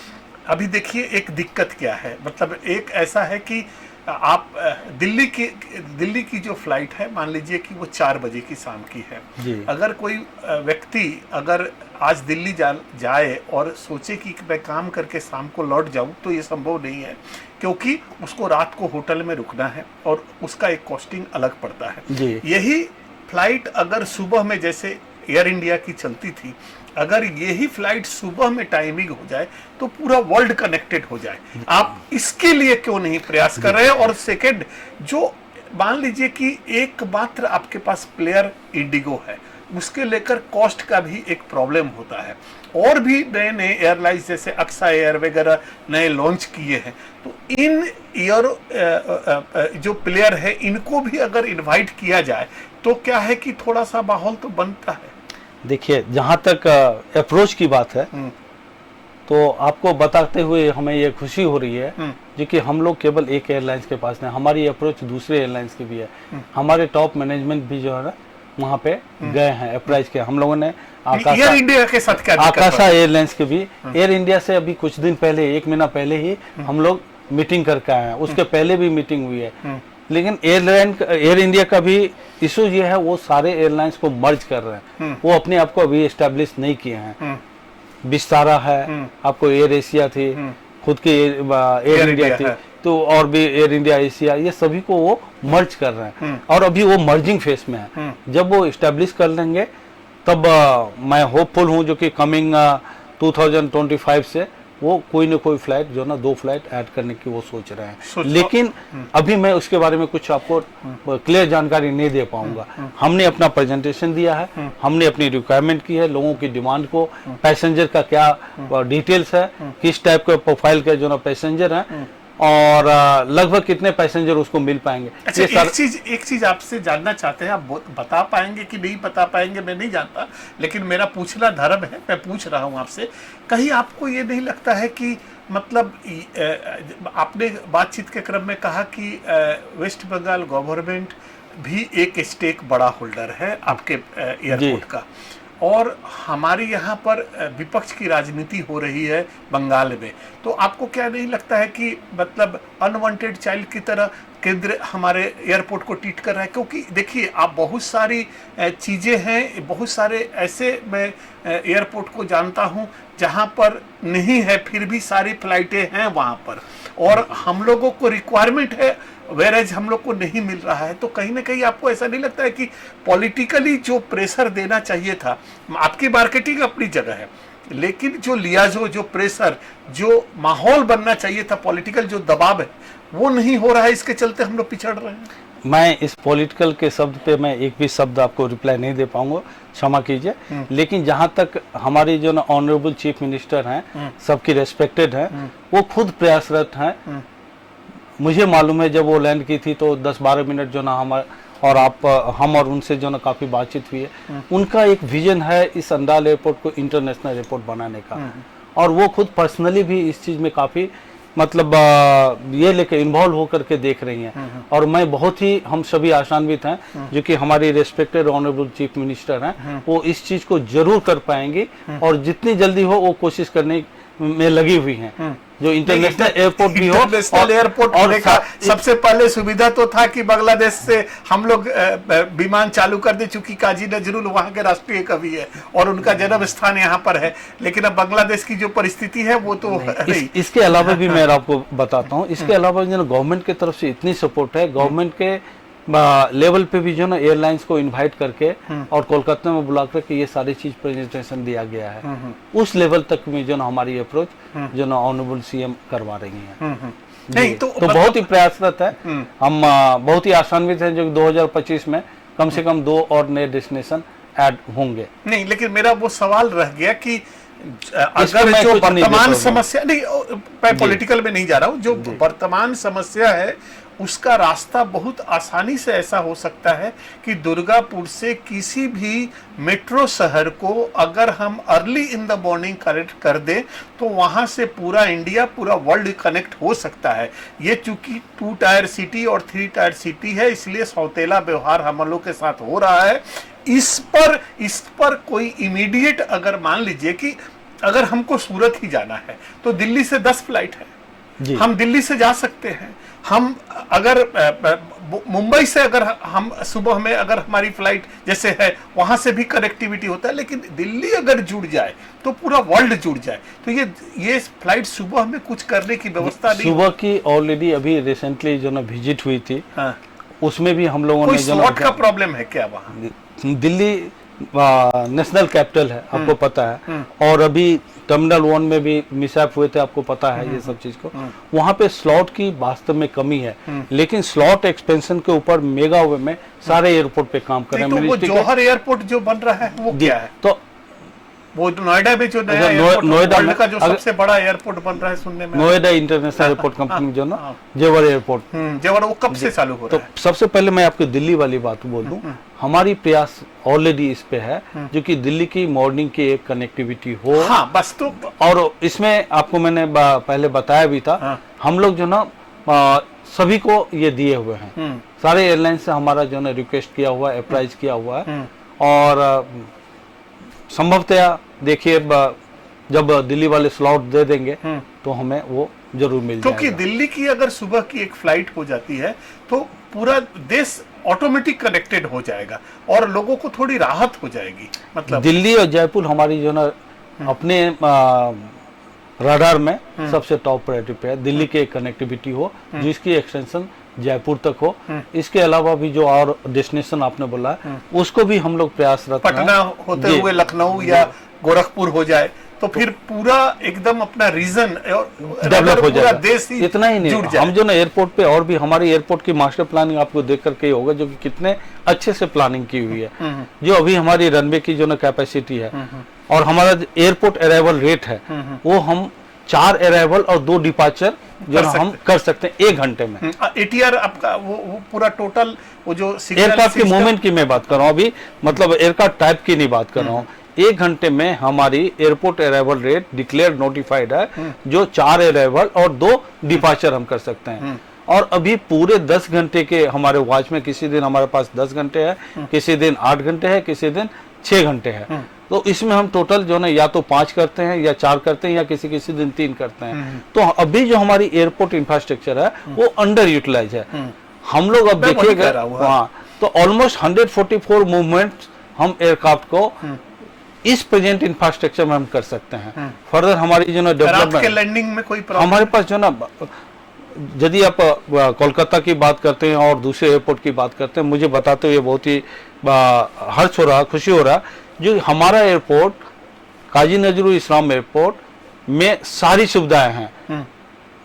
अभी देखिए एक दिक्कत क्या है। मतलब एक ऐसा है कि आप दिल्ली की जो फ्लाइट है, मान लीजिए कि वो 4 बजे की शाम की है। अगर कोई व्यक्ति अगर आज दिल्ली जाए और सोचे कि मैं काम करके शाम को लौट जाऊं, तो ये संभव नहीं है, क्योंकि उसको रात को होटल में रुकना है और उसका एक कॉस्टिंग अलग पड़ता है। यही फ्लाइट अगर सुबह में, जैसे एयर इंडिया की चलती थी, अगर यही फ्लाइट सुबह में टाइमिंग हो जाए तो पूरा वर्ल्ड कनेक्टेड हो जाए। आप इसके लिए क्यों नहीं प्रयास कर रहे हैं? और सेकंड, जो मान लीजिए कि एकमात्र आपके पास प्लेयर इंडिगो है, उसके लेकर कॉस्ट का भी एक प्रॉब्लम होता है। और भी नए नए एयरलाइंस जैसे अक्सा एयर वगैरह नए लॉन्च किए हैं, तो इन एयर जो प्लेयर है इनको भी अगर इनवाइट किया जाए तो क्या है कि थोड़ा सा माहौल तो बनता है। देखिए, जहाँ तक अप्रोच की बात है, तो आपको बताते हुए हमें ये खुशी हो रही है जो कि हम लोग केवल एक एयरलाइंस के पास नहीं, हमारी अप्रोच दूसरे एयरलाइंस की भी है। हमारे टॉप मैनेजमेंट भी जो है ना वहाँ पे गए हैं, अप्रोच किया हम लोगों ने। एयर इंडिया के साथ क्या आकाशा एयरलाइंस के भी, एयर इंडिया से अभी कुछ दिन पहले, 1 महीना पहले ही हम लोग मीटिंग करके आए हैं, उसके पहले भी मीटिंग हुई है। लेकिन एयर इंडिया का भी इशू ये है, वो सारे एयरलाइंस को मर्ज कर रहे हैं, वो अपने आप को अभी एस्टेब्लिश नहीं किए हैं। विस्तारा है, आपको एयर एशिया थी, खुद की एयर इंडिया थी, तो और भी एयर इंडिया एशिया, ये सभी को वो मर्ज कर रहे हैं और अभी वो मर्जिंग फेस में है। जब वो एस्टेब्लिश कर लेंगे तब मैं होपफुल हूँ जो कि कमिंग 2025 से वो कोई ना कोई फ्लाइट जो ना 2 फ्लाइट ऐड करने की वो सोच रहे हैं। लेकिन अभी मैं उसके बारे में कुछ आपको क्लियर जानकारी नहीं दे पाऊंगा। हमने अपना प्रेजेंटेशन दिया है, हमने अपनी रिक्वायरमेंट की है, लोगों की डिमांड को, पैसेंजर का क्या डिटेल्स है, किस टाइप के प्रोफाइल के जो ना पैसेंजर हैं और लगभग कितने पैसेंजर उसको मिल पाएंगे। अच्छा, एक चीज आपसे जानना चाहते हैं, आप बता पाएंगे कि नहीं बता पाएंगे मैं नहीं जानता, लेकिन मेरा पूछना धर्म है, मैं पूछ रहा हूं आपसे। कहीं आपको ये नहीं लगता है कि मतलब आपने बातचीत के क्रम में कहा कि वेस्ट बंगाल गवर्नमेंट भी एक स्टेक बड़ा होल्डर है आपके एयरपोर्ट का, और हमारे यहाँ पर विपक्ष की राजनीति हो रही है बंगाल में, तो आपको क्या नहीं लगता है कि मतलब अनवांटेड चाइल्ड की तरह केंद्र हमारे एयरपोर्ट को ट्रीट कर रहा है, क्योंकि देखिए आप बहुत सारी चीज़ें हैं, बहुत सारे ऐसे मैं एयरपोर्ट को जानता हूं जहां पर नहीं है फिर भी सारी फ्लाइटें हैं वहां पर, और हम लोगों को रिक्वायरमेंट है वेरेज हम लोग को नहीं मिल रहा है। तो कहीं ना कहीं आपको ऐसा नहीं लगता है कि पॉलिटिकली जो प्रेशर देना चाहिए था, आपकी मार्केटिंग अपनी जगह है, लेकिन जो लियाजो, जो प्रेशर, जो माहौल बनना चाहिए था, पॉलिटिकल जो दबाव है वो नहीं हो रहा है, इसके चलते हम लोग पिछड़ रहे हैं। मैं इस पॉलिटिकल के शब्द पे मैं एक भी शब्द आपको रिप्लाई नहीं दे पाऊंगा, क्षमा कीजिए। लेकिन जहां तक हमारी जो ना ऑनरेबल चीफ मिनिस्टर हैं, सबकी रेस्पेक्टेड हैं, वो खुद प्रयासरत हैं। मुझे मालूम है जब वो लैंड की थी तो 10-12 मिनट जो ना हम और उनसे जो ना काफ़ी बातचीत हुई है। उनका एक विजन है इस अंडाल एयरपोर्ट को इंटरनेशनल एयरपोर्ट बनाने का, और वो खुद पर्सनली भी इस चीज़ में काफ़ी मतलब ये लेके इन्वॉल्व होकर के देख रही हैं। और मैं बहुत ही, हम सभी आशान्वित हैं जो कि हमारी रेस्पेक्टेड ऑनरेबल चीफ मिनिस्टर हैं, वो इस चीज़ को जरूर कर पाएंगी और जितनी जल्दी हो वो कोशिश करने में लगी हुई हैं। जो इंटरनेशनल एयरपोर्ट भी हो, इंटरनेशनल एयरपोर्ट होने का सबसे पहले सुविधा तो था कि बांग्लादेश से हम लोग विमान चालू कर दे, चूंकि काजी नजरुल वहाँ के राष्ट्रीय कवि है और उनका जन्म स्थान यहाँ पर है। लेकिन अब बांग्लादेश की जो परिस्थिति है वो तो नहीं। इसके अलावा भी मैं आपको बताता हूँ, इसके अलावा जो गवर्नमेंट की तरफ से इतनी सपोर्ट है, गवर्नमेंट के लेवल पे भी जो ना एयरलाइंस को इनवाइट करके और कोलकाता में बुला करके ये सारी चीज प्रेजेंटेशन दिया गया है। उस लेवल तक में जो ना हमारी अप्रोच जो ना ऑनरेबल सीएम करवा रही है। नहीं तो बहुत ही प्रयासरत है। हम बहुत ही आशान्वित हैं जो 2025 में कम से कम 2 और नए डेस्टिनेशन ऐड होंगे। नहीं, लेकिन मेरा वो सवाल रह गया कि अगर जो वर्तमान समस्या, नहीं मैं पॉलिटिकल में नहीं जा रहा हूँ, जो वर्तमान समस्या है उसका रास्ता बहुत आसानी से ऐसा हो सकता है कि दुर्गापुर से किसी भी मेट्रो शहर को अगर हम early in the morning connect कर दे तो वहां से पूरा इंडिया, पूरा वर्ल्ड कनेक्ट हो सकता है। ये चूंकि 2 टायर सिटी और 3 टायर सिटी है, इसलिए सौतेला व्यवहार हम लोग के साथ हो रहा है। इस पर कोई इमीडिएट, अगर मान लीजिए कि अगर हमको सूरत ही जाना है तो दिल्ली से 10 फ्लाइट है, हम दिल्ली से जा सकते हैं। हम अगर मुंबई से अगर हम सुबह में अगर हमारी फ्लाइट जैसे है वहां से भी कनेक्टिविटी होता है, लेकिन दिल्ली अगर जुड़ जाए तो पूरा वर्ल्ड जुड़ जाए। तो ये फ्लाइट सुबह में कुछ करने की व्यवस्था नहीं। सुबह की ऑलरेडी अभी रिसेंटली जो ना विजिट हुई थी, हाँ। उसमें भी हम लोगों ने स्लॉट का प्रॉब्लम है क्या वहाँ? दिल्ली नेशनल कैपिटल है, आपको पता है, और अभी टर्मिनल 1 में भी मिसहैप हुए थे, आपको पता है ये सब चीज को। वहां पे स्लॉट की वास्तव में कमी है, लेकिन स्लॉट एक्सपेंशन के ऊपर मेगा वे में सारे एयरपोर्ट पे काम कर रहे हैं। तो वो जौहर एयरपोर्ट जो बन रहा है वो क्या है? तो वो नोएडा में जो नया नोएडा वर्ल्ड का जो सबसे बड़ा एयरपोर्ट बन रहा है सुनने में, नोएडा इंटरनेशनल एयरपोर्ट कंपनी जो ना जेवर एयरपोर्ट, जेवर, वो कब से चालू हो रहा है? तो सबसे पहले मैं आपको दिल्ली वाली बात बोल दूं, हमारी प्रयास ऑलरेडी इस पे है जो कि दिल्ली की मॉर्निंग की एक कनेक्टिविटी हो। हाँ, बस तो और इसमें आपको मैंने पहले बताया भी था, हम लोग जो ना सभी को ये दिए हुए हैं, सारे एयरलाइन से हमारा जो ना रिक्वेस्ट किया हुआ है, अप्राइज किया हुआ है, और संभवतया देखिए जब दिल्ली वाले स्लॉट दे देंगे तो हमें वो जरूर मिल जाएगा। क्योंकि दिल्ली की अगर सुबह की एक फ्लाइट हो जाती है तो पूरा देश ऑटोमेटिक कनेक्टेड हो जाएगा और लोगों को थोड़ी राहत हो जाएगी। मतलब दिल्ली और जयपुर हमारी जो ना अपने रडार में सबसे टॉप प्रायोरिटी पे है। दिल्ली की कनेक्टिविटी हो जिसकी एक्सटेंशन जयपुर तक हो। इसके अलावा भी जो और डेस्टिनेशन आपने बोला उसको भी हम लोग प्रयासरत हैं। पटना होते हुए लखनऊ या गोरखपुर हो जाए तो फिर पूरा एकदम अपना रीजन डेवलप हो जाएगा। देश ही इतना ही नहीं, हम जो ना एयरपोर्ट पे और भी हमारे एयरपोर्ट की मास्टर प्लानिंग आपको देख करके ही होगा जो कि कितने अच्छे से प्लानिंग की हुई है। जो अभी हमारी रनवे की जो ना कैपेसिटी है और हमारा एयरपोर्ट अराइवल रेट है वो हम 4 अराइवल और 2 डिपार्चर जो हम कर सकते हैं 1 घंटे में। ATR आपका वो पूरा टोटल वो जो एयरक्राफ्ट के मूवमेंट की मैं बात कर रहा हूँ अभी, मतलब एयरक्राफ्ट टाइप की नहीं बात कर रहा हूँ। 1 घंटे में हमारी airport arrival rate declare notified है जो 4 अराइवल और 2 डिपार्चर हम कर सकते हैं। और अभी पूरे 10 घंटे के हमारे वॉच में किसी दिन हमारे पास 10 घंटे है, किसी दिन 8 घंटे है, किसी दिन 6 घंटे है। तो इसमें हम टोटल जो ना या तो 5 करते हैं या 4 करते हैं या किसी दिन 3 करते हैं। तो अभी जो हमारी एयरपोर्ट इंफ्रास्ट्रक्चर है वो अंडर यूटिलाइज है। हम लोग अब मैं वही देखिएगा कह रहा हूँ, हाँ। वहाँ तो ऑलमोस्ट 144 मूवमेंट हम एयरक्राफ्ट को इस प्रेजेंट इंफ्रास्ट्रक्चर में हम कर सकते हैं। फर्दर हमारी जो ना रात के डेवलपमेंट, लैंडिंग में कोई प्रॉब्लम? हमारे पास जो ना, यदि आप कोलकाता की बात करते हैं और दूसरे एयरपोर्ट की बात करते हैं, मुझे बताते हुए बहुत ही हर्ष हो रहा, खुशी हो रहा, जो हमारा एयरपोर्ट काजी नजरुल इस्लाम एयरपोर्ट में सारी सुविधाएं हैं।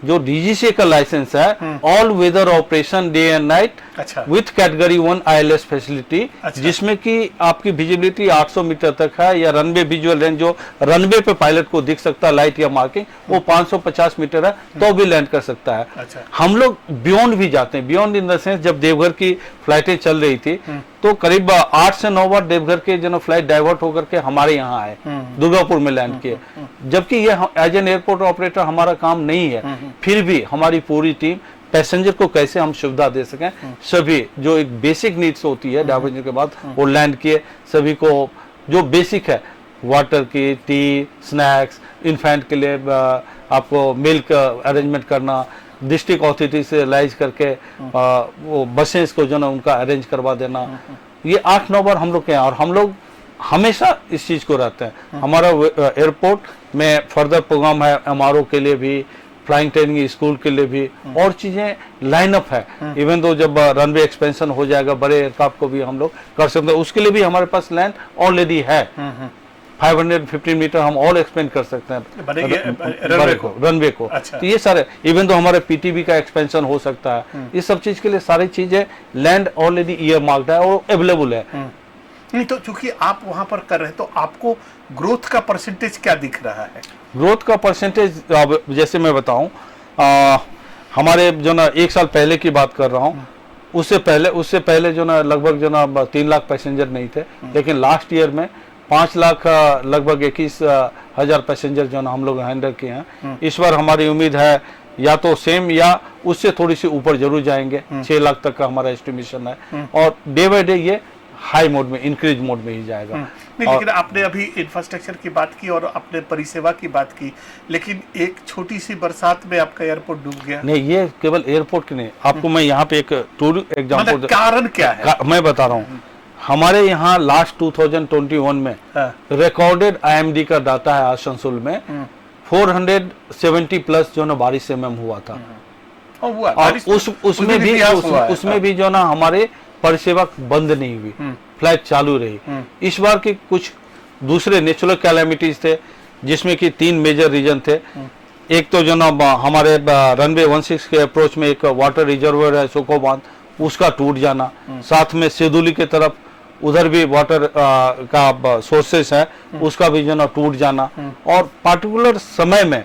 जो डीजीसीए का लाइसेंस है, all weather operation day and night अच्छा। विथ कैटेगरी 1 ILS फैसिलिटी, अच्छा। जिसमें कि आपकी विजिबिलिटी 800 मीटर तक है, या रनवे विजुअल रेंज जो रनवे पे पायलट को दिख सकता है लाइट या मार्किंग, वो 550 मीटर है तो भी लैंड कर सकता है। अच्छा। हम लोग बियॉन्ड भी जाते हैं, बियॉन्ड इन द सेंस जब देवघर की फ्लाइटें चल रही थी तो करीब 8 से 9 बार देवघर के जो फ्लाइट डाइवर्ट होकर के हमारे यहाँ आए, दुर्गापुर में लैंड किए, जबकि ये एज एन एयरपोर्ट ऑपरेटर हमारा काम नहीं है, फिर भी हमारी पूरी टीम पैसेंजर को कैसे हम सुविधा दे सकें, सभी जो एक बेसिक नीड्स होती है डाइवर्जन के बाद वो लैंड किए, सभी को जो बेसिक है वाटर की, टी, स्नैक्स, इन्फेंट के लिए आपको मिल्क अरेंजमेंट करना, डिस्ट्रिक्ट अथॉरिटी से लाइज करके वो बसेस को जो ना उनका अरेंज करवा देना, ये 8-9 बार हम लोग के हैं और हम लोग हमेशा इस चीज को रहते हैं। हमारा एयरपोर्ट में फर्दर प्रोग्राम है MRO के लिए भी, फ्लाइंग ट्रेनिंग स्कूल के लिए भी, और चीजें लाइनअप है। इवन दो जब रनवे एक्सपेंशन हो जाएगा, बड़े एयरक्राफ्ट को भी हम लोग कर सकते हैं, उसके लिए भी हमारे पास लैंड ऑलरेडी है। 515 मीटर हम और एक्सपेंड कर सकते हैं रनवे को। अच्छा। तो ये सारे, इवन तो हमारे PTB का एक्सपेंशन हो सकता है, ये सब चीज के लिए सारी चीजें लैंड ऑलरेडी ईयर मार्क्ड है और अवेलेबल है। नहीं तो चूंकि आप वहां पर कर रहे हैं तो आपको ग्रोथ का परसेंटेज क्या दिख रहा है? ग्रोथ का परसेंटेज जैसे मैं बताऊं, हमारे जो ना 1 साल पहले की बात कर रहा हूं, उससे पहले जो ना लगभग जो ना 3 लाख पैसेंजर नहीं थे, लेकिन लास्ट ईयर में 5 लाख लगभग 21,000 पैसेंजर जो ना हम लोग हैंडल किए हैं। इस बार हमारी उम्मीद है या तो सेम या उससे थोड़ी सी ऊपर जरूर जाएंगे, 6 लाख तक का हमारा एस्टिमेशन है, और डे बाय डे ये हाई मोड में, इंक्रीज मोड में ही जाएगा। नहीं, लेकिन आपने अभी इंफ्रास्ट्रक्चर की बात की और अपने परिसेवा की बात की, लेकिन एक छोटी सी बरसात में आपका एयरपोर्ट डूब गया। नहीं, ये केवल एयरपोर्ट की नहीं, आपको मैं यहाँ पे एक टूर एग्जाम्पल, मतलब कारण क्या है? मैं बता रहा हूँ। हमारे यहाँ लास्ट 2021 में रिकॉर्डेड IMD का डाटा है, आसनसोल में 470 प्लस जो ना बारिश MM हुआ था, और उसमें भी जो ना हमारे परिसेवा बंद नहीं हुई, फ्लाइट चालू रही। इस बार के कुछ दूसरे नेचुरल कैलेमिटीज थे, जिसमें कि 3 मेजर रीजन थे। एक तो जो ना हमारे रनवे 16 के अप्रोच में एक वाटर रिजर्वर है सोको बांध, उसका टूट जाना, साथ में सेदुली के तरफ उधर भी वाटर का सोर्सेस है, उसका भी जो ना टूट जाना, और पार्टिकुलर समय में,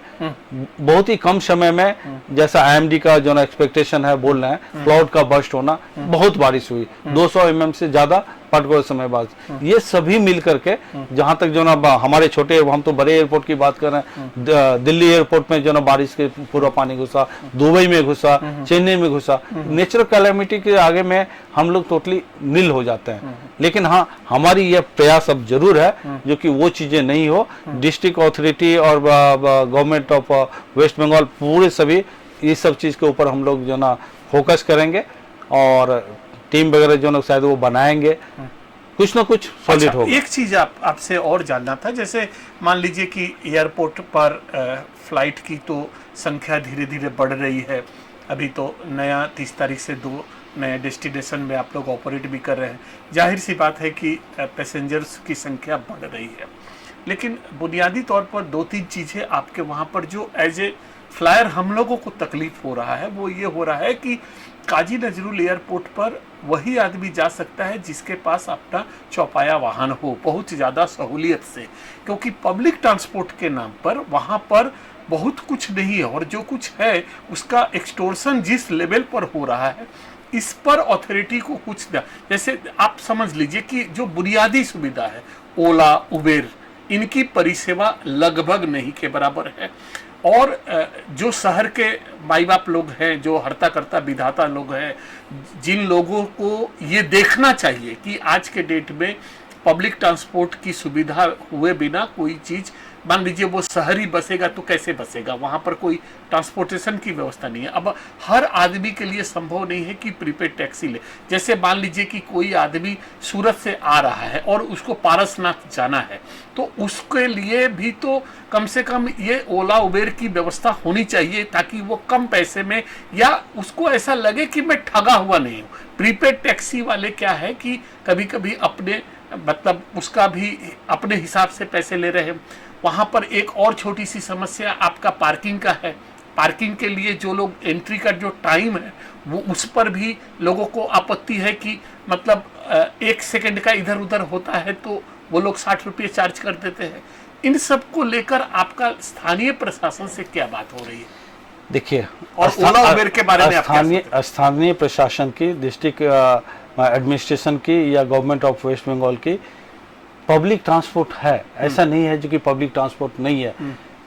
बहुत ही कम समय में, जैसा IMD का जो ना एक्सपेक्टेशन है बोल रहे हैं, क्लाउड का बर्स्ट होना, बहुत बारिश हुई, 200 mm से ज्यादा पर्टिकुलर समय बाद। ये सभी मिल करके, जहां तक जो ना हमारे छोटे, हम तो बड़े एयरपोर्ट की बात कर रहे हैं, दिल्ली एयरपोर्ट में जो ना बारिश के पूरा पानी घुसा, दुबई में घुसा, चेन्नई में घुसा, नेचुरल कैलेमिटी के आगे में हम लोग टोटली नील हो जाते हैं। लेकिन हाँ, हमारी यह प्रयास अब जरूर है जो कि वो चीजें नहीं हो। डिस्ट्रिक्ट अथॉरिटी और गवर्नमेंट ऑफ वेस्ट बंगाल पूरे सभी इस सब चीज के ऊपर हम लोग जो ना फोकस करेंगे, और टीम वगैरह जो ना शायद वो बनाएंगे, कुछ ना कुछ सॉलिड होगा। एक चीज आपसे और जानना था, जैसे मान लीजिए कि एयरपोर्ट पर फ्लाइट की तो संख्या धीरे धीरे बढ़ रही है, अभी तो नया 30 तारीख से 2 नए डेस्टिनेशन में आप लोग ऑपरेट भी कर रहे हैं, जाहिर सी बात है कि पैसेंजर्स की संख्या बढ़ रही है, लेकिन बुनियादी तौर पर 2-3 चीज़ें आपके वहाँ पर जो एज ए फ्लायर हम लोगों को तकलीफ हो रहा है, वो ये हो रहा है कि काजी नजरुल एयरपोर्ट पर वही आदमी जा सकता है जिसके पास अपना चौपाया वाहन हो, बहुत ज़्यादा सहूलियत से, क्योंकि पब्लिक ट्रांसपोर्ट के नाम पर वहाँ पर बहुत कुछ नहीं है, और जो कुछ है उसका एक्सटोर्शन जिस लेवल पर हो रहा है, इस पर अथॉरिटी को कुछ जैसे आप समझ लीजिए कि जो बुनियादी सुविधा है, ओला, उबेर, इनकी परिसेवा लगभग नहीं के बराबर है, और जो शहर के माई बाप लोग हैं, जो हर्ता करता विधाता लोग हैं, जिन लोगों को ये देखना चाहिए कि आज के डेट में पब्लिक ट्रांसपोर्ट की सुविधा हुए बिना कोई चीज़ मान लीजिए वो शहरी बसेगा तो कैसे बसेगा, वहां पर कोई ट्रांसपोर्टेशन की व्यवस्था नहीं है। अब हर आदमी के लिए संभव नहीं है कि प्रीपेड टैक्सी ले। जैसे मान लीजिए कि कोई आदमी सूरत से आ रहा है और उसको पारसनाथ जाना है, तो उसके लिए भी तो कम से कम ये ओला उबेर की व्यवस्था होनी चाहिए, ताकि वो कम पैसे में, या उसको ऐसा लगे कि मैं ठगा हुआ नहीं हूँ। प्रीपेड टैक्सी वाले क्या है कि कभी कभी अपने मतलब उसका भी अपने हिसाब से पैसे ले रहे हैं। वहाँ पर एक और छोटी सी समस्या आपका पार्किंग का है। पार्किंग के लिए जो लोग एंट्री का जो टाइम है वो उस पर भी लोगों को आपत्ति है कि मतलब 1 सेकंड का इधर उधर होता है तो वो लोग 60 रुपये चार्ज कर देते हैं। इन सब को लेकर आपका स्थानीय प्रशासन से क्या बात हो रही है? देखिए, और ओला उबेर के बारे में आप क्या सोचते हैं? स्थानीय प्रशासन की, डिस्ट्रिक्ट एडमिनिस्ट्रेशन की या गवर्नमेंट ऑफ वेस्ट बंगाल की पब्लिक ट्रांसपोर्ट है, ऐसा नहीं है जो कि पब्लिक ट्रांसपोर्ट नहीं है।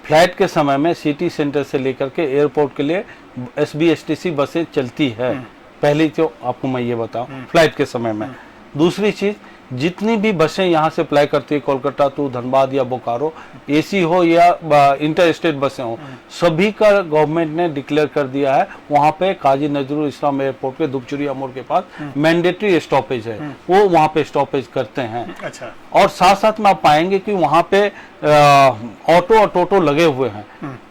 फ्लाइट के समय में सिटी सेंटर से लेकर के एयरपोर्ट के लिए SBSTC बसें चलती है। पहली तो आपको मैं ये बताऊं, फ्लाइट के समय में। दूसरी चीज, जितनी भी बसें यहाँ से अप्लाई करती है कोलकाता टू धनबाद या बोकारो, AC हो या इंटर स्टेट बसें हो, सभी का गवर्नमेंट ने डिक्लेयर कर दिया है वहाँ पे काजी नजरुल इस्लाम एयरपोर्ट पे दुबचुरिया मोड़ के पास मैंडेटरी स्टॉपेज है, वो वहाँ पे स्टॉपेज करते हैं। अच्छा। और साथ साथ में आप पाएंगे कि वहाँ पे ऑटो और टोटो लगे हुए हैं,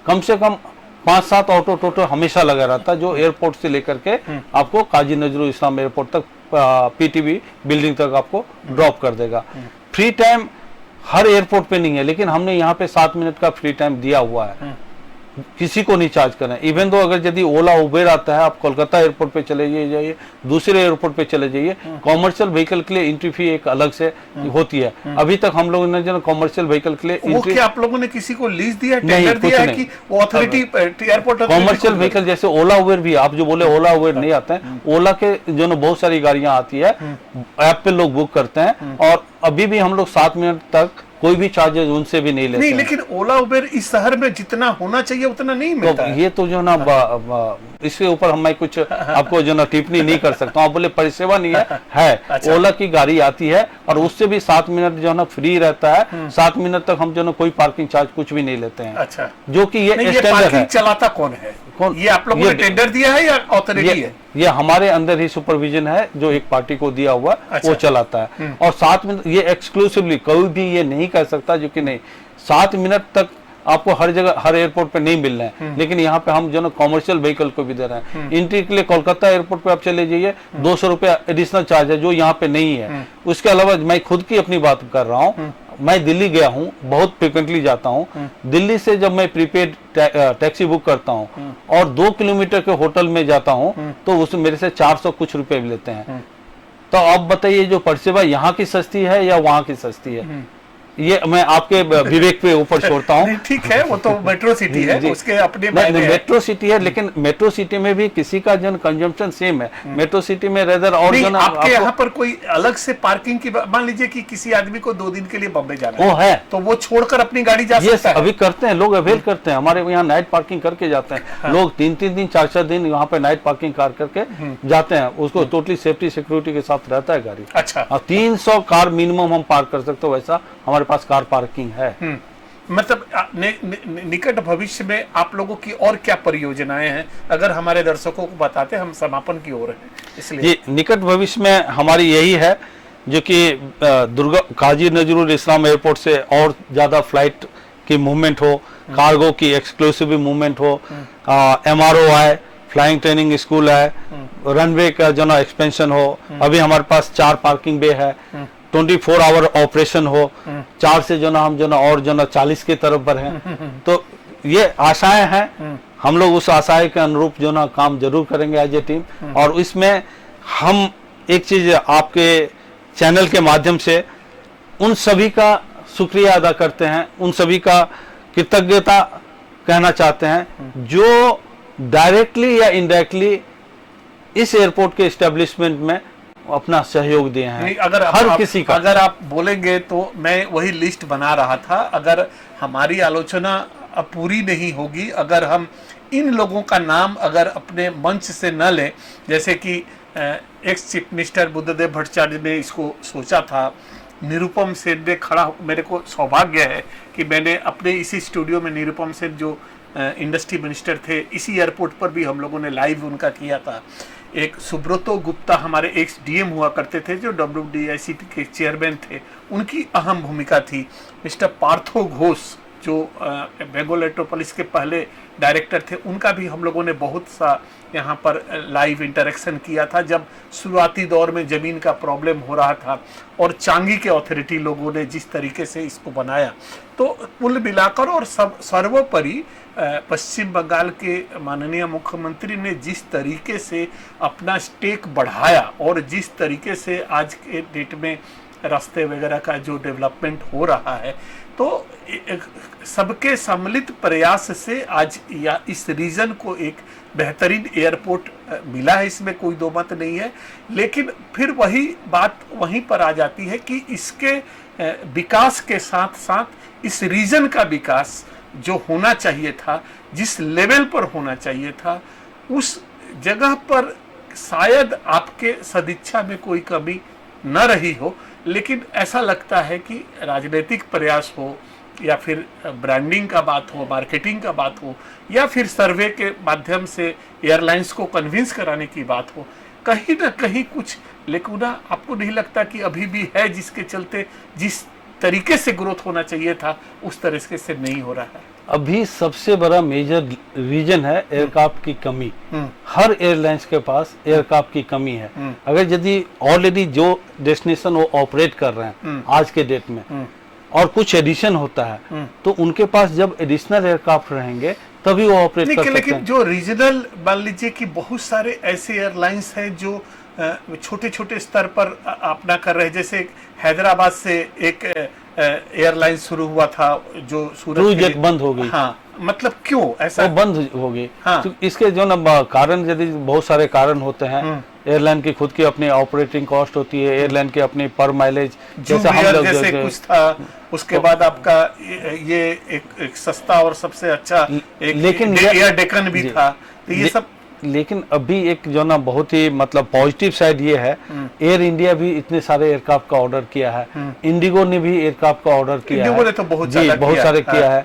कम से कम 5-7 ऑटो टोटो हमेशा लगा रहता है, जो एयरपोर्ट से लेकर के आपको काजी नजरुल इस्लाम एयरपोर्ट तक PTB बिल्डिंग तक आपको ड्रॉप कर देगा। फ्री टाइम हर एयरपोर्ट पे नहीं है, लेकिन हमने यहाँ पे 7 मिनट का फ्री टाइम दिया हुआ है, किसी को नहीं चार्ज करना है। इवन दो अगर यदि ओला उबेर आता है, आप कोलकाता एयरपोर्ट पे चले जाइए, दूसरे एयरपोर्ट पे चले जाइए, कॉमर्शियल व्हीकल के लिए एंट्री फी एक अलग से होती है। अभी तक हम लोगों ने जो कॉमर्शियल व्हीकल के लिए वो क्या आप लोगों ने किसी को लीज दिया, टेंडर दिया है कि वो अथॉरिटी एयरपोर्ट कॉमर्शियल व्हीकल जैसे ओला उबेर भी, आप जो बोले ओला उबेर नहीं आते हैं, ओला के जो ना बहुत सारी गाड़ियां आती है, ऐप पे लोग बुक करते हैं, और अभी भी हम लोग 7 मिनट तक कोई भी चार्जेस उनसे भी नहीं लेते नहीं, हैं। लेकिन ओला उबेर इस शहर में जितना होना चाहिए उतना नहीं मिलता है। ये तो जो ना इसके ऊपर हम मैं कुछ आपको जो ना टिप्पणी नहीं कर सकता हूँ। आप बोले परिसेवा नहीं है, अच्छा। ओला की गाड़ी आती है और उससे भी 7 मिनट जो ना फ्री रहता है। 7 मिनट तक हम जो ना कोई पार्किंग चार्ज कुछ भी नहीं लेते हैं। अच्छा। जो कि ये स्टैंडर्ड पार्किंग है। चलाता कौन है? कौन? ये आप लोगों ने टेंडर दिया है या अथॉरिटी है? ये हमारे अंदर ही सुपरविजन है, जो एक पार्टी को दिया हुआ अच्छा। वो चलाता है। और 7 मिनट ये एक्सक्लूसिवली कोई भी ये नहीं कह सकता जो कि नहीं 7 मिनट तक आपको हर जगह हर एयरपोर्ट पे नहीं मिल रहे हैं। लेकिन यहाँ पे हम जो ना कॉमर्शियल व्हीकल को भी दे रहे हैं। एंट्री के लिए कोलकाता एयरपोर्ट पे आप चले जाइए, 200 रुपया एडिशनल चार्ज है, जो यहाँ पे नहीं है। उसके अलावा मैं खुद की अपनी बात कर रहा हूँ, मैं दिल्ली गया हूँ, बहुत फ्रिक्वेंटली जाता हूँ। दिल्ली से जब मैं प्रीपेड टैक्सी बुक करता हूँ और 2 किलोमीटर के होटल में जाता हूँ, तो उसमें मेरे से 400 कुछ रुपए भी लेते हैं। तो अब बताइए, जो परिसेवा यहाँ की सस्ती है या वहाँ की सस्ती है? ये मैं आपके विवेक पे ऊपर छोड़ता हूँ। ठीक है, वो तो मेट्रो सिटी है, उसके अपने मेट्रो सिटी है, लेकिन मेट्रो सिटी में भी किसी का जन कंजम्पशन सेम है। मेट्रो सिटी में रेदर और जन आपके यहाँ पर कोई अलग से पार्किंग की, मान लीजिए कि किसी आदमी को 2 दिन के लिए बॉम्बे जाना वो है, तो वो छोड़कर अपनी गाड़ी जा सकता है। अभी करते हैं लोग, अवेल करते हैं। हमारे यहाँ नाइट पार्किंग करके जाते हैं लोग, 3-3 दिन 4-4 दिन यहाँ पे नाइट पार्किंग कार करके जाते हैं। उसको टोटली सेफ्टी सिक्योरिटी के साथ रहता है गाड़ी। अच्छा। 300 कार मिनिमम हम पार्क कर सकते हो, वैसा हमारे पास कार पार्किंग है। मतलब निकट भविष्य में आप लोगों की और क्या परियोजनाएं हैं, अगर हमारे दर्शकों को बताते, हम समापन की ओर हैं इसलिए। ये निकट भविष्य में हमारी यही है, जो कि काजी नजरुल इस्लाम एयरपोर्ट से और ज्यादा फ्लाइट की मूवमेंट हो, कार्गो की एक्सक्लूसिव मूवमेंट हो, MRO है, फ्लाइंग ट्रेनिंग स्कूल है, रनवे का जो ना एक्सपेंशन हो। अभी हमारे पास 4 पार्किंग बे है, 24 आवर ऑपरेशन हो, 4 से जो ना हम जो ना और जो ना 40 की तरफ बढ़ हैं। तो ये आशाएं हैं, हम लोग उस आशाएं के अनुरूप जो ना काम जरूर करेंगे एज ए टीम। और इसमें हम एक चीज आपके चैनल के माध्यम से उन सभी का शुक्रिया अदा करते हैं, उन सभी का कृतज्ञता कहना चाहते हैं जो डायरेक्टली या इनडायरेक्टली इस एयरपोर्ट के एस्टेब्लिशमेंट में अपना सहयोग दिए हैं। अगर हर किसी का अगर आप बोलेंगे तो मैं वही लिस्ट बना रहा था। अगर हमारी आलोचना पूरी नहीं होगी, अगर हम इन लोगों का नाम अगर अपने मंच से न लें, जैसे कि ex chief minister Buddhadeb Bhattacharya ने इसको सोचा था, निरुपम सेन ने खड़ा, मेरे को सौभाग्य है कि मैंने अपने इसी स्टूडियो में निरुपम सेन जो इंडस्ट्री मिनिस्टर थे, इसी एयरपोर्ट पर भी हम लोगों ने लाइव उनका किया था। एक सुब्रतो गुप्ता हमारे एक्स डीएम हुआ करते थे जो WDICT के चेयरमैन थे, उनकी अहम भूमिका थी। मिस्टर पार्थो घोष जो बेंगोल एट्रोपोलिस के पहले डायरेक्टर थे, उनका भी हम लोगों ने बहुत सा यहाँ पर लाइव इंटरेक्शन किया था जब शुरुआती दौर में ज़मीन का प्रॉब्लम हो रहा था, और चांगी के अथॉरिटी लोगों ने जिस तरीके से इसको बनाया। तो कुल मिलाकर और सब सर्वोपरि पश्चिम बंगाल के माननीय मुख्यमंत्री ने जिस तरीके से अपना स्टेक बढ़ाया और जिस तरीके से आज के डेट में रास्ते वगैरह का जो डेवलपमेंट हो रहा है, तो सबके सम्मिलित प्रयास से आज या इस रीजन को एक बेहतरीन एयरपोर्ट मिला है, इसमें कोई दो मत नहीं है। लेकिन फिर वही बात वहीं पर आ जाती है कि इसके विकास के साथ साथ इस रीजन का विकास जो होना चाहिए था, जिस लेवल पर होना चाहिए था, उस जगह पर शायद आपके सदिच्छा में कोई कमी न रही हो, लेकिन ऐसा लगता है कि राजनीतिक प्रयास हो या फिर ब्रांडिंग का बात हो, मार्केटिंग का बात हो, या फिर सर्वे के माध्यम से एयरलाइंस को कन्विंस कराने की बात हो, कहीं ना कहीं कुछ लेकुना आपको नहीं लगता कि अभी भी है, जिसके चलते जिस तरीके से ग्रोथ होना चाहिए था उस तरीके से नहीं हो रहा है? अभी सबसे बड़ा मेजर रीजन है एयरक्राफ्ट की कमी। हर एयरलाइंस के पास एयरक्राफ्ट की कमी है। अगर यदि ऑलरेडी जो डेस्टिनेशन वो ऑपरेट कर रहे हैं आज के डेट में, और कुछ एडिशन होता है, तो उनके पास जब एडिशनल एयरक्राफ्ट रहेंगे तभी वो ऑपरेट कर सकते हैं। लेकिन जो रीजनल, मान लीजिए कि बहुत सारे ऐसे एयरलाइंस हैं जो छोटे छोटे स्तर पर अपना कर रहे हैं, जैसे हैदराबाद से एक एयरलाइन शुरू हुआ था जो सूरत जेट बंद हो गई। हाँ, मतलब क्यों ऐसा? वो बंद हो गई। हाँ। तो इसके जो ना कारण, यदि बहुत सारे कारण होते हैं। एयरलाइन की खुद की अपनी ऑपरेटिंग कॉस्ट होती है, एयरलाइन की अपनी पर माइलेज, जैसे हम लोग जैसे कुछ था, उसके बाद आपका ये एक सस्ता और सबसे अच्छा लेकिन एयर डेकन भी था, तो ये सब। लेकिन अभी एक जो ना बहुत ही मतलब पॉजिटिव साइड ये है, एयर इंडिया भी इतने सारे एयरक्राफ्ट का ऑर्डर किया है, इंडिगो ने भी एयरक्राफ्ट का ऑर्डर किया है, ने तो बहुत सारे किया है,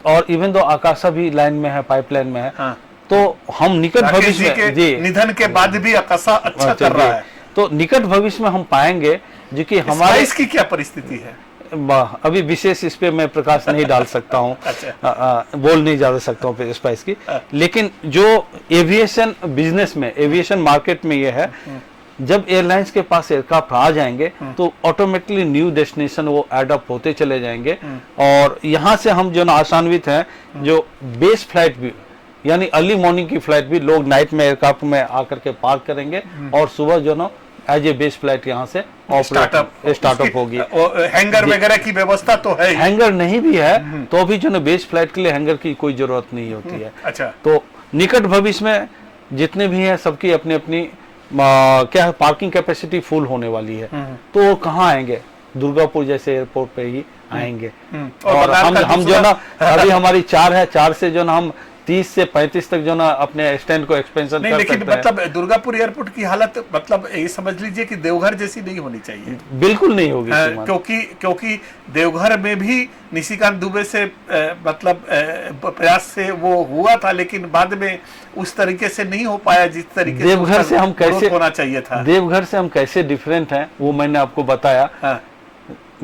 और इवन दो आकाशा भी लाइन में है, पाइपलाइन में है। तो हम निकट भविष्य में, निधन के बाद भी आकाशा अच्छा कर रहा है, तो निकट भविष्य में हम पाएंगे जो कि हमारे इसकी क्या परिस्थिति है। अभी विशेष इस पे मैं प्रकाश नहीं डाल सकता हूँ। अच्छा। बोल नहीं जा सकता हूँ स्पाइस की। लेकिन जो एविएशन बिजनेस में, एविएशन मार्केट में ये है, जब एयरलाइंस के पास एयरक्राफ्ट आ जाएंगे तो ऑटोमेटिकली न्यू डेस्टिनेशन वो एडअप होते चले जाएंगे। और यहाँ से हम जो ना आशान्वित हैं, जो बेस फ्लाइट भी यानी अर्ली मॉर्निंग की फ्लाइट भी लोग नाइट में एयरक्राफ्ट में आकर के पार्क करेंगे, और सुबह जो ना एज ए बेस फ्लाइट यहाँ से स्टार्टअप होगी। हैंगर वगैरह की व्यवस्था तो है, हैंगर नहीं भी है तो भी जो ना बेस फ्लाइट के लिए हैंगर की कोई जरूरत नहीं होती है। अच्छा। तो निकट भविष्य में जितने भी हैं सबकी अपनी अपनी क्या है, पार्किंग कैपेसिटी फुल होने वाली है। तो वो कहाँ आएंगे? दुर्गापुर जैसे एयरपोर्ट पे ही आएंगे। और हम जो ना अभी हमारी 4 है, 4 से जो ना हम 30 से 35 तक जो ना अपने स्टैंड को एक्सपेंशन कर सकते हैं। लेकिन मतलब दुर्गापुर एयरपोर्ट की हालत मतलब ये समझ लीजिए कि देवघर जैसी नहीं होनी चाहिए। बिल्कुल नहीं होगी। क्योंकि देवघर में भी निशिकांत दुबे से मतलब प्रयास से वो हुआ था, लेकिन बाद में उस तरीके से नहीं हो पाया जिस तरीके देवघर से हम कैसे होना चाहिए था। देवघर से हम कैसे डिफरेंट हैं वो मैंने आपको बताया।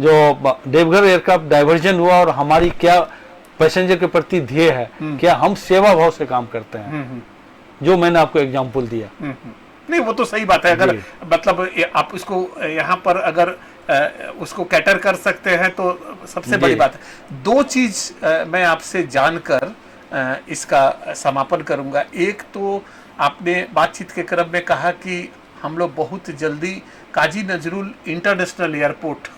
जो देवघर एयरक्राफ्ट डाइवर्जन हुआ और हमारी क्या पैसेंजर के प्रति ध्येय है, क्या हम सेवा भाव से काम करते हैं, जो मैंने आपको एग्जांपल दिया। नहीं, वो तो सही बात है। अगर मतलब आप उसको यहाँ पर अगर उसको कैटर कर सकते हैं तो सबसे बड़ी बात है। 2 चीज मैं आपसे जानकर इसका समापन करूंगा। एक तो आपने बातचीत के क्रम में कहा कि हम लोग बहुत जल्दी काजी नजरुल इंटरनेशनल एयरपोर्ट,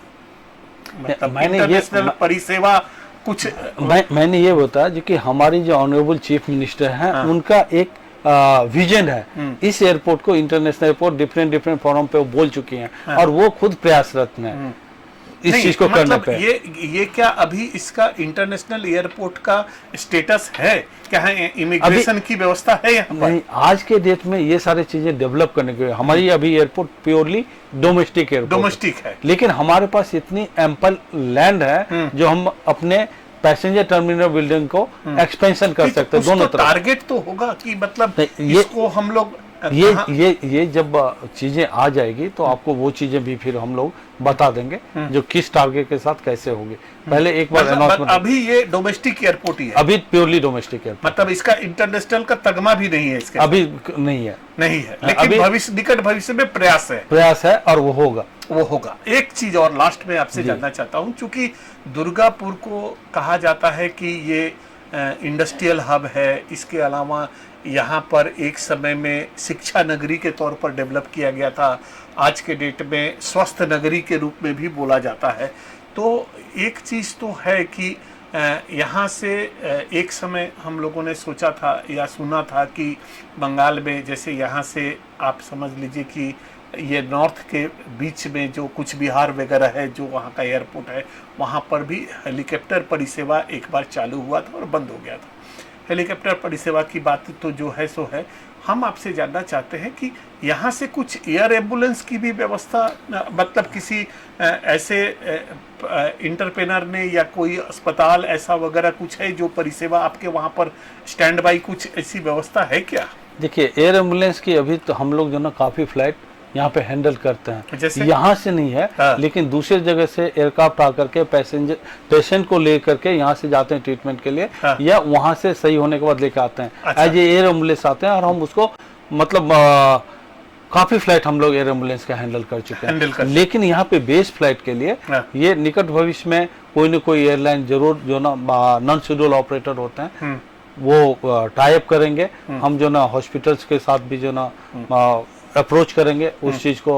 मतलब इंटरनेशनल परिसेवा कुछ मैंने ये बताया जो कि हमारी जो ऑनरेबल चीफ मिनिस्टर हैं उनका एक विजन है इस एयरपोर्ट को इंटरनेशनल एयरपोर्ट डिफरेंट फोरम पे वो बोल चुकी हैं और वो खुद प्रयासरत हैं। इस चीज को करने पे। ये क्या अभी इसका इंटरनेशनल एयरपोर्ट का स्टेटस है क्या? है इमिग्रेशन की व्यवस्था है यहाँ पर? नहीं, आज के डेट में ये सारी चीजें डेवलप करने के लिए हमारी अभी airport purely domestic airport, domestic है, लेकिन हमारे पास इतनी एम्पल लैंड है जो हम अपने पैसेंजर टर्मिनल बिल्डिंग को एक्सपेंशन कर सकते हैं दोनों तरफ। टारगेट तो होगा कि मतलब इसको हम लोग ये जब चीजें आ जाएगी तो आपको वो चीजें भी फिर हम लोग बता देंगे जो किस टारगेट के साथ कैसे होगी। पहले एक बार अनाउंसमेंट। अभी ये डोमेस्टिक एयरपोर्ट ही है, अभी प्योरली डोमेस्टिक एयरपोर्ट, मतलब इसका इंटरनेशनल का तगमा भी नहीं है इसके अभी नहीं है, लेकिन भविष्य, निकट भविष्य में प्रयास है और वो होगा। एक चीज और लास्ट में आपसे जानना चाहता हूं, चूंकि दुर्गापुर को कहा जाता है कि ये इंडस्ट्रियल हब है, इसके अलावा यहाँ पर एक समय में शिक्षा नगरी के तौर पर डेवलप किया गया था, आज के डेट में स्वस्थ नगरी के रूप में भी बोला जाता है। तो एक चीज़ तो है कि यहाँ से एक समय हम लोगों ने सोचा था या सुना था कि बंगाल में, जैसे यहाँ से आप समझ लीजिए कि ये नॉर्थ के बीच में जो कुछ बिहार वगैरह है, जो वहाँ का एयरपोर्ट है, वहाँ पर भी हेलीकॉप्टर परिसेवा एक बार चालू हुआ था और बंद हो गया था। हेलीकॉप्टर परिसेवा की बात तो जो है सो है। हम आपसे जानना चाहते हैं कि यहाँ से कुछ एयर एम्बुलेंस की भी व्यवस्था, मतलब किसी ऐसे इंटरप्रेनर ने या कोई अस्पताल ऐसा वगैरह कुछ है जो परिसेवा आपके वहाँ पर स्टैंड बाई, कुछ ऐसी व्यवस्था है क्या? देखिए, एयर एम्बुलेंस की अभी तो हम लोग जो ना काफ़ी फ्लाइट यहाँ पे हैंडल करते हैं, यहाँ से नहीं है लेकिन दूसरी जगह से एयरक्राफ्ट आकर के पैसेंजर पेशेंट को लेकर के यहाँ से जाते हैं ट्रीटमेंट के लिए, या वहाँ से सही होने के बाद लेकर आते हैं। एज ए एयर एम्बुलेंस आते हैं और हम उसको मतलब काफी फ्लाइट हम लोग एयर एम्बुलेंस का हैंडल कर चुके हैं। लेकिन यहाँ पे बेस फ्लाइट के लिए ये निकट भविष्य में कोई न कोई एयरलाइन जरूर जो ना नॉन शेड्यूल ऑपरेटर होते हैं वो टाई अप करेंगे। हम जो ना हॉस्पिटल्स के साथ भी जो ना अप्रोच करेंगे उस चीज को,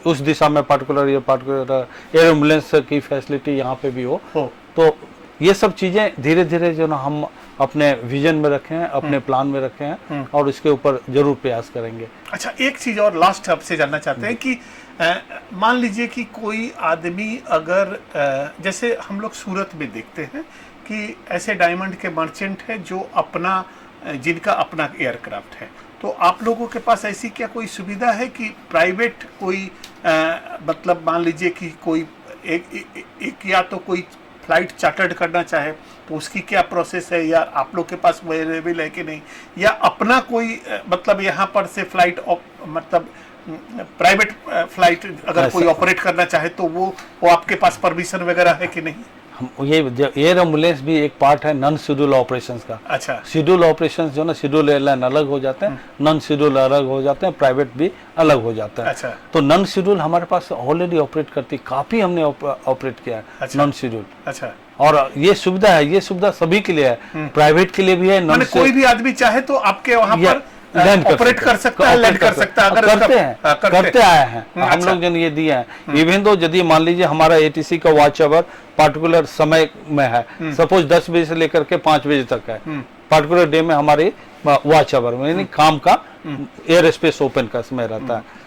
उस दिशा में पार्टिकुलर एयर एम्बुलेंस की फैसिलिटी यहाँ पे भी हो। तो ये सब चीजें धीरे धीरे जो ना हम अपने विजन में रखे हैं, अपने प्लान में रखे हैं और इसके ऊपर जरूर प्रयास करेंगे। अच्छा, एक चीज और लास्ट आपसे जानना चाहते हैं कि मान लीजिए कि कोई आदमी अगर जैसे हम लोग सूरत में देखते हैं कि ऐसे डायमंड के मर्चेंट है जो अपना, जिनका अपना एयरक्राफ्ट है, तो आप लोगों के पास ऐसी क्या कोई सुविधा है कि प्राइवेट कोई मतलब मान लीजिए कि कोई एक या तो कोई फ्लाइट चार्टर्ड करना चाहे तो उसकी क्या प्रोसेस है, या आप लोग के पास अवेलेबल है कि नहीं, या अपना कोई मतलब यहाँ पर से फ्लाइट मतलब प्राइवेट फ्लाइट अगर कोई ऑपरेट करना चाहे तो वो आपके पास परमिशन वगैरह है कि नहीं? ये एयर एम्बुलेंस भी एक पार्ट है नॉन शेड्यूल ऑपरेशंस का। अच्छा, शेड्यूल ऑपरेशंस जो ना शेड्यूल एयरलाइन अलग हो जाते हैं, नॉन शेड्यूल अलग हो जाते हैं, प्राइवेट भी अलग हो जाता है। अच्छा, तो नॉन शेड्यूल हमारे पास ऑलरेडी ऑपरेट करती, काफी हमने ऑपरेट किया है। अच्छा, नॉन शेड्यूल। अच्छा, और ये सुविधा है, ये सुविधा सभी के लिए है, प्राइवेट के लिए भी है। कोई भी आदमी चाहे तो आपके वहाँ पर ऑपरेट कर सकता है, लैंड कर सकता है, अगर करते आए हैं हम लोग जन ये दिए हैं। इवन तो यदि मान लीजिए हमारा एटीसी का वॉच आवर पार्टिकुलर समय में है, सपोज 10 बजे से लेकर के 5 बजे तक है, पार्टिकुलर डे में हमारे वॉच आवर यानी काम का एयर स्पेस ओपन का समय रहता है।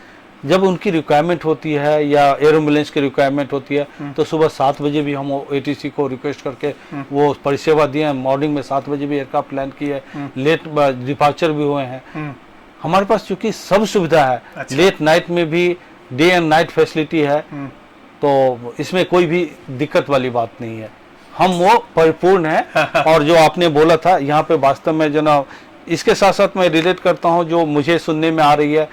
जब उनकी रिक्वायरमेंट होती है या एयर एम्बुलेंस की रिक्वायरमेंट होती है तो सुबह 7 बजे भी हम एटीसी को रिक्वेस्ट करके वो परिसेवा दिए हैं। मॉर्निंग में 7 बजे भी एयरक्राफ्ट लैंड की है, लेट डिपार्चर भी हुए हैं। हमारे पास चूंकि सब सुविधा है, अच्छा, लेट नाइट में भी डे एंड नाइट फैसिलिटी है, तो इसमें कोई भी दिक्कत वाली बात नहीं है, हम वो परिपूर्ण है। और जो आपने बोला था यहाँ पे वास्तव में जो ना, इसके साथ साथ मैं रिलेट करता हूँ जो मुझे सुनने में आ रही है,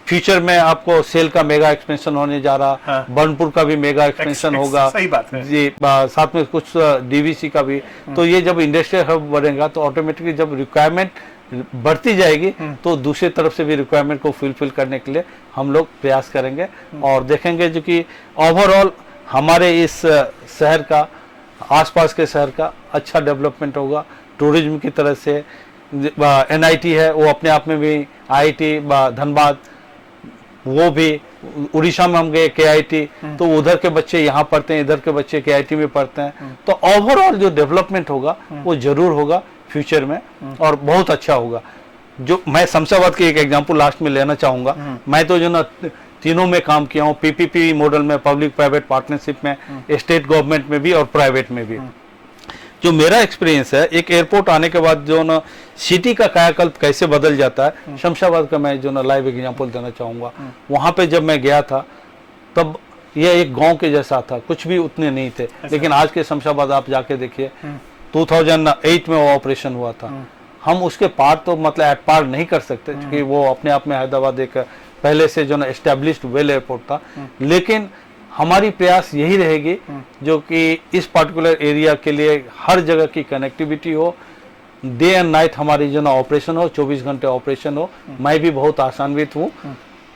फ्यूचर में आपको सेल का मेगा एक्सपेंशन होने जा रहा, बर्नपुर का भी मेगा एक्सपेंशन होगा, सही बात है जी, साथ में कुछ डीवीसी का भी। तो ये जब इंडस्ट्रियल हब बढ़ेगा तो ऑटोमेटिकली जब रिक्वायरमेंट बढ़ती जाएगी तो दूसरी तरफ से भी रिक्वायरमेंट को फुलफिल करने के लिए हम लोग प्रयास करेंगे और देखेंगे जो कि ओवरऑल हमारे इस शहर का, आसपास के शहर का अच्छा डेवलपमेंट होगा। टूरिज्म की तरह से एनआईटी है, वो अपने आप में भी, आईआईटी धनबाद, वो भी, उड़ीसा में हम गए केआईटी, तो उधर के बच्चे यहाँ पढ़ते हैं, इधर के बच्चे केआईटी में पढ़ते हैं। तो ओवरऑल जो डेवलपमेंट होगा वो जरूर होगा फ्यूचर में और बहुत अच्छा होगा। जो मैं शमशाबाद की एक एग्जांपल लास्ट में लेना चाहूंगा, मैं तो जो ना तीनों में काम किया हूँ, पीपीपी मॉडल में, पब्लिक प्राइवेट पार्टनरशिप में, स्टेट गवर्नमेंट में भी और प्राइवेट में भी। जो मेरा एक्सपीरियंस है, एक एयरपोर्ट आने के बाद जो ना सिटी का कायाकल्प कैसे बदल जाता है, शमशाबाद का मैं जो ना लाइव एग्जांपल देना चाहूँगा। वहाँ पे जब मैं गया था तब यह एक गांव के जैसा था, कुछ भी उतने नहीं थे। लेकिन आज के शमशाबाद आप जाके देखिए, 2008 में वो ऑपरेशन हुआ था। हम उसके पार तो मतलब एट पार नहीं कर सकते, क्योंकि वो अपने आप में हैदराबाद एक पहले से जो ना एस्टेब्लिश्ड वेल एयरपोर्ट था। लेकिन हमारी प्रयास यही रहेगी जो कि इस पर्टिकुलर एरिया के लिए हर जगह की कनेक्टिविटी हो, डे एंड नाइट हमारी जो ना ऑपरेशन हो, 24 घंटे ऑपरेशन हो। मैं भी बहुत आशान्वित हूँ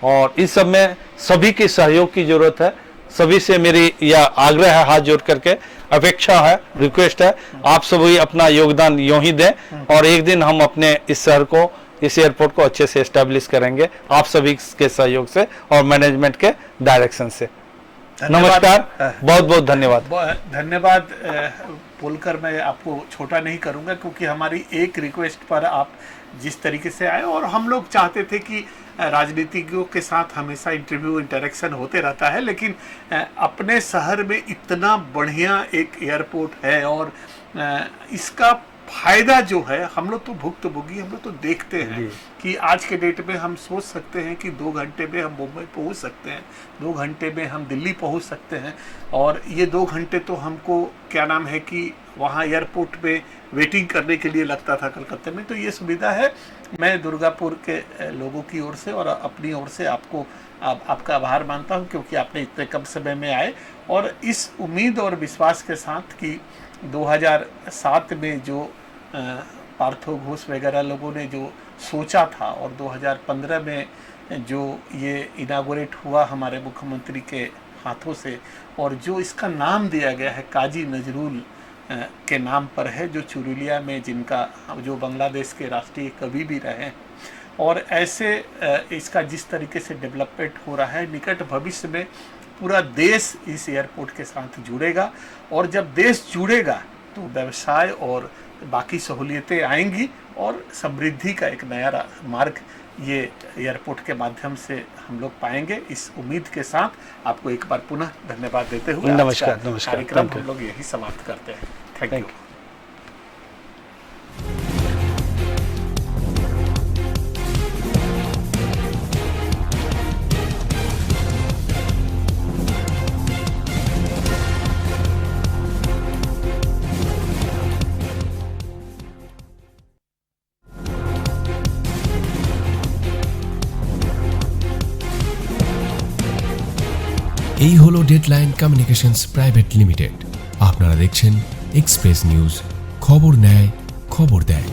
और इस सब में सभी के सहयोग की जरूरत है। सभी से मेरी यह आग्रह है, हाथ जोड़ करके अपेक्षा है, रिक्वेस्ट है, आप सभी अपना योगदान यूं ही दें और एक दिन हम अपने इस शहर को, इस एयरपोर्ट को अच्छे से एस्टेब्लिश करेंगे, आप सभी के सहयोग से और मैनेजमेंट के डायरेक्शन से। नमस्कार, बहुत बहुत धन्यवाद। धन्यवाद बोलकर मैं आपको छोटा नहीं करूंगा, क्योंकि हमारी एक रिक्वेस्ट पर आप जिस तरीके से आए, और हम लोग चाहते थे कि राजनीतिज्ञों के साथ हमेशा इंटरव्यू इंटरेक्शन होते रहता है, लेकिन अपने शहर में इतना बढ़िया एक एयरपोर्ट है और इसका फायदा जो है, हम लोग तो भुक्तभोगी, हम लोग तो देखते हैं कि आज के डेट में हम सोच सकते हैं कि 2 घंटे में हम मुंबई पहुंच सकते हैं, 2 घंटे में हम दिल्ली पहुंच सकते हैं। और ये 2 घंटे तो हमको क्या नाम है कि वहाँ एयरपोर्ट में वेटिंग करने के लिए लगता था कलकत्ते में। तो ये सुविधा है। मैं दुर्गापुर के लोगों की ओर से और अपनी ओर से आपका आभार मानता हूँ, क्योंकि आपने इतने कम समय में आए, और इस उम्मीद और विश्वास के साथ कि 2007 में जो पार्थो घोष वगैरह लोगों ने जो सोचा था और 2015 में जो ये इनागोरेट हुआ हमारे मुख्यमंत्री के हाथों से, और जो इसका नाम दिया गया है काजी नजरुल के नाम पर है, जो चुरुलिया में, जिनका जो बांग्लादेश के राष्ट्रीय कवि भी रहे। और ऐसे इसका जिस तरीके से डेवलपमेंट हो रहा है, निकट भविष्य में पूरा देश इस एयरपोर्ट के साथ जुड़ेगा, और जब देश जुड़ेगा तो व्यवसाय और बाकी सहूलियतें आएंगी और समृद्धि का एक नया मार्ग ये एयरपोर्ट के माध्यम से हम लोग पाएंगे। इस उम्मीद के साथ आपको एक बार पुनः धन्यवाद देते हुए नमस्कार। कार्यक्रम हम लोग यही समाप्त करते हैं। Thank you. এই হলো ডেডলাইন কমিউনিকেশনস প্রাইভেট লিমিটেড। আপনারা দেখছেন এক্সপ্রেস নিউজ, খবর নেয়, খবর দেয়।